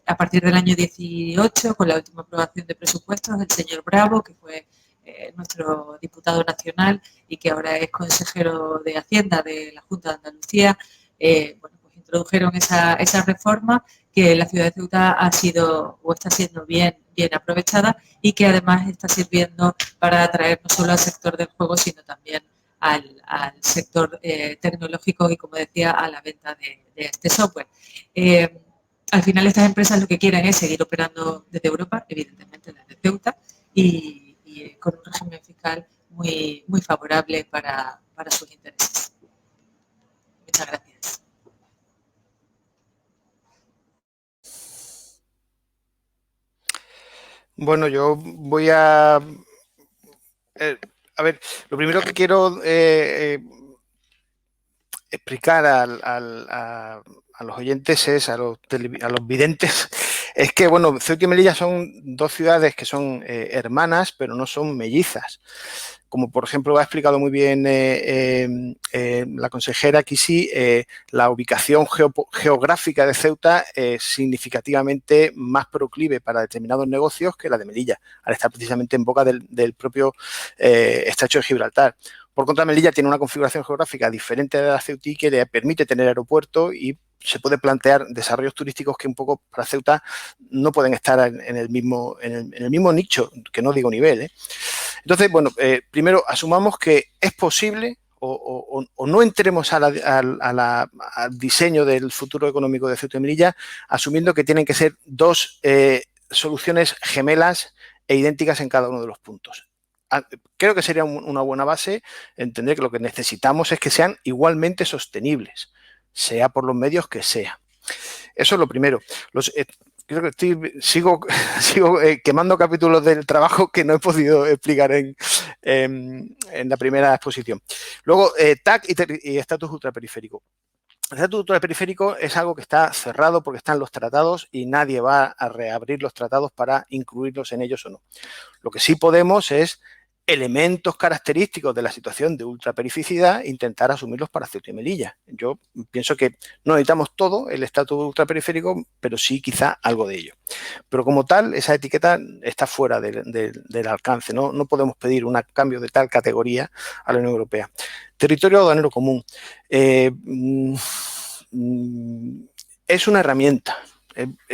A partir del año 18, con la última aprobación de presupuestos, el señor Bravo, que fue nuestro diputado nacional y que ahora es consejero de Hacienda de la Junta de Andalucía, introdujeron esa reforma que la ciudad de Ceuta ha sido o está siendo bien aprovechada y que además está sirviendo para atraer no solo al sector del juego, sino también al sector tecnológico y, como decía, a la venta de este software. Al final, estas empresas lo que quieren es seguir operando desde Europa, evidentemente desde Ceuta, y con un régimen fiscal muy favorable para sus intereses. Muchas gracias. Bueno, yo voy a ver, lo primero que quiero explicar a los oyentes a los videntes, es que, bueno, Ceuta y Melilla son dos ciudades que son hermanas, pero no son mellizas. Como, por ejemplo, lo ha explicado muy bien la consejera aquí, sí, la ubicación geográfica de Ceuta es significativamente más proclive para determinados negocios que la de Melilla, al estar precisamente en boca del propio estrecho de Gibraltar. Por contra, Melilla tiene una configuración geográfica diferente de la ceutí que le permite tener aeropuerto y se puede plantear desarrollos turísticos que un poco para Ceuta no pueden estar en el mismo nicho, que no digo nivel. Entonces, bueno, primero asumamos que es posible o no entremos al diseño del futuro económico de Ceuta y Melilla asumiendo que tienen que ser dos soluciones gemelas e idénticas en cada uno de los puntos. Creo que sería una buena base entender que lo que necesitamos es que sean igualmente sostenibles, sea por los medios que sea. Eso es lo primero. Creo que sigo quemando capítulos del trabajo que no he podido explicar en la primera exposición. Luego, TAC y estatus ultraperiférico. El estatus ultraperiférico es algo que está cerrado porque están los tratados y nadie va a reabrir los tratados para incluirlos en ellos o no. Lo que sí podemos es elementos característicos de la situación de ultraperificidad, intentar asumirlos para Ceuta y Melilla. Yo pienso que no necesitamos todo el estatus ultraperiférico, pero sí quizá algo de ello. Pero como tal, esa etiqueta está fuera del alcance. No podemos pedir un cambio de tal categoría a la Unión Europea. Territorio aduanero común. Es una herramienta.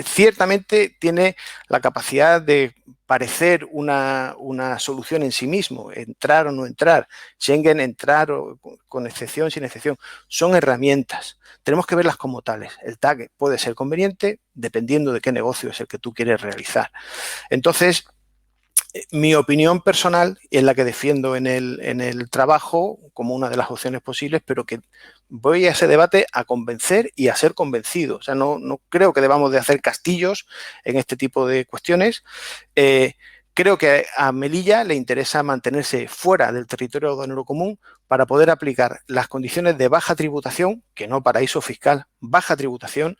Ciertamente tiene la capacidad de parecer una solución en sí mismo, entrar o no entrar, Schengen entrar o con excepción, sin excepción, son herramientas. Tenemos que verlas como tales. El TAC puede ser conveniente dependiendo de qué negocio es el que tú quieres realizar. Entonces, mi opinión personal es la que defiendo en el trabajo como una de las opciones posibles, pero que voy a ese debate a convencer y a ser convencido. O sea, no creo que debamos de hacer castillos en este tipo de cuestiones. Creo que a Melilla le interesa mantenerse fuera del territorio aduanero común para poder aplicar las condiciones de baja tributación, que no paraíso fiscal, baja tributación,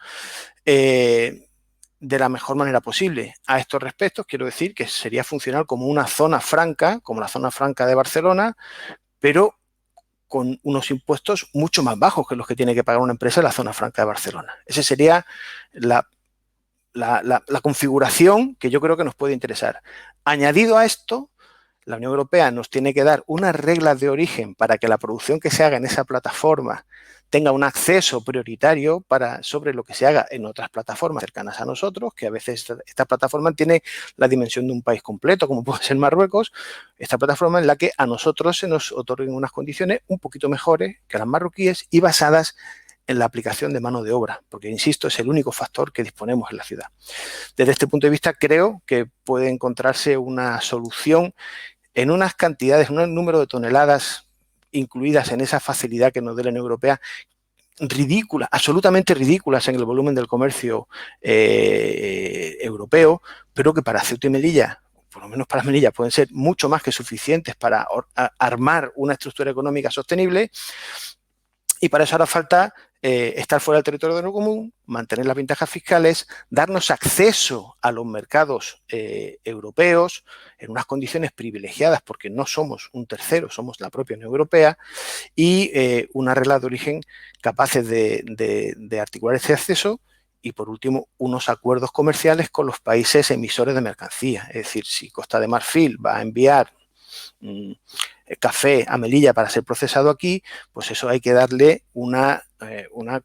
de la mejor manera posible. A estos respectos, quiero decir que sería funcional como una zona franca, como la zona franca de Barcelona, pero con unos impuestos mucho más bajos que los que tiene que pagar una empresa en la zona franca de Barcelona. Esa sería la configuración que yo creo que nos puede interesar. Añadido a esto, la Unión Europea nos tiene que dar unas reglas de origen para que la producción que se haga en esa plataforma tenga un acceso prioritario sobre lo que se haga en otras plataformas cercanas a nosotros, que a veces esta plataforma tiene la dimensión de un país completo, como puede ser Marruecos, esta plataforma en la que a nosotros se nos otorguen unas condiciones un poquito mejores que las marroquíes y basadas en la aplicación de mano de obra, porque, insisto, es el único factor que disponemos en la ciudad. Desde este punto de vista, creo que puede encontrarse una solución en unas cantidades, un número de toneladas incluidas en esa facilidad que nos dé la Unión Europea, ridículas, absolutamente ridículas en el volumen del comercio europeo, pero que para Ceuta y Melilla, por lo menos para Melilla, pueden ser mucho más que suficientes para armar una estructura económica sostenible. Y para eso hará falta estar fuera del territorio de lo común, mantener las ventajas fiscales, darnos acceso a los mercados europeos en unas condiciones privilegiadas, porque no somos un tercero, somos la propia Unión Europea, y unas reglas de origen capaces de articular ese acceso. Y, por último, unos acuerdos comerciales con los países emisores de mercancía. Es decir, si Costa de Marfil va a enviar café a Melilla para ser procesado aquí, pues eso hay que darle una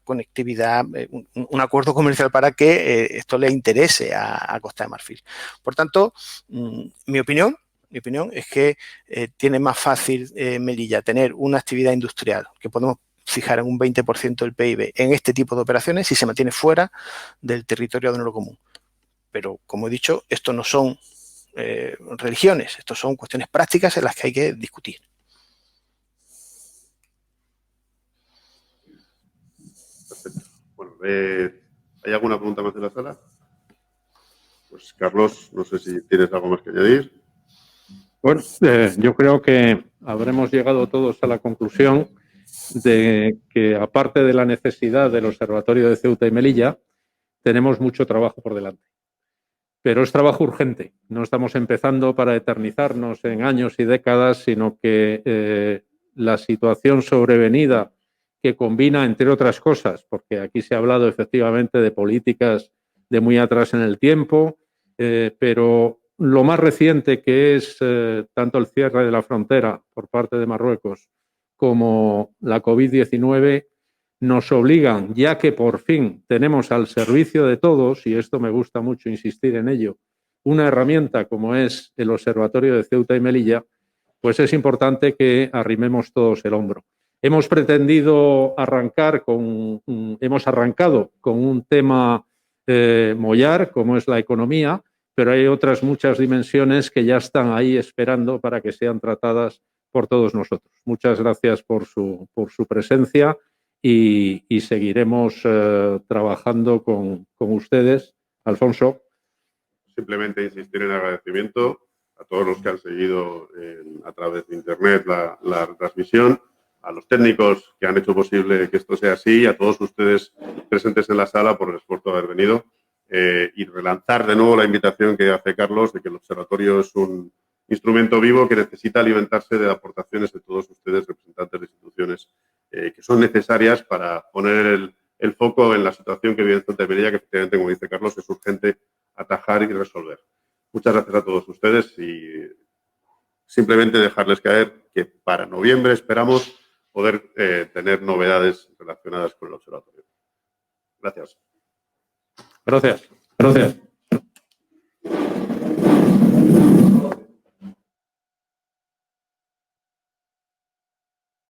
conectividad, un acuerdo comercial para que esto le interese a Costa de Marfil. Por tanto, mi opinión es que tiene más fácil Melilla tener una actividad industrial que podemos fijar en un 20% del PIB en este tipo de operaciones si se mantiene fuera del territorio de lo común. Pero, como he dicho, esto no son religiones, estos son cuestiones prácticas en las que hay que discutir. Perfecto. Bueno, ¿hay alguna pregunta más de la sala? Pues, Carlos, no sé si tienes algo más que añadir. Bueno, yo creo que habremos llegado todos a la conclusión de que, aparte de la necesidad del Observatorio de Ceuta y Melilla, tenemos mucho trabajo por delante. Pero es trabajo urgente. No estamos empezando para eternizarnos en años y décadas, sino que la situación sobrevenida, que combina, entre otras cosas, porque aquí se ha hablado efectivamente de políticas de muy atrás en el tiempo, pero lo más reciente, que es tanto el cierre de la frontera por parte de Marruecos como la COVID-19, nos obligan, ya que por fin tenemos al servicio de todos, y esto me gusta mucho insistir en ello, una herramienta como es el Observatorio de Ceuta y Melilla, pues es importante que arrimemos todos el hombro. Hemos arrancado con un tema mollar, como es la economía, pero hay otras muchas dimensiones que ya están ahí esperando para que sean tratadas por todos nosotros. Muchas gracias por su presencia. Y seguiremos trabajando con ustedes. Alfonso. Simplemente insistir en el agradecimiento a todos los que han seguido a través de Internet la retransmisión, a los técnicos que han hecho posible que esto sea así, y a todos ustedes presentes en la sala por el esfuerzo de haber venido, y relanzar de nuevo la invitación que hace Carlos de que el observatorio es un instrumento vivo que necesita alimentarse de aportaciones de todos ustedes, representantes de instituciones que son necesarias para poner el foco en la situación que vive en Ceuta y Melilla, que efectivamente, como dice Carlos, es urgente atajar y resolver. Muchas gracias a todos ustedes y simplemente dejarles caer que para noviembre esperamos poder tener novedades relacionadas con el observatorio. Gracias. Gracias.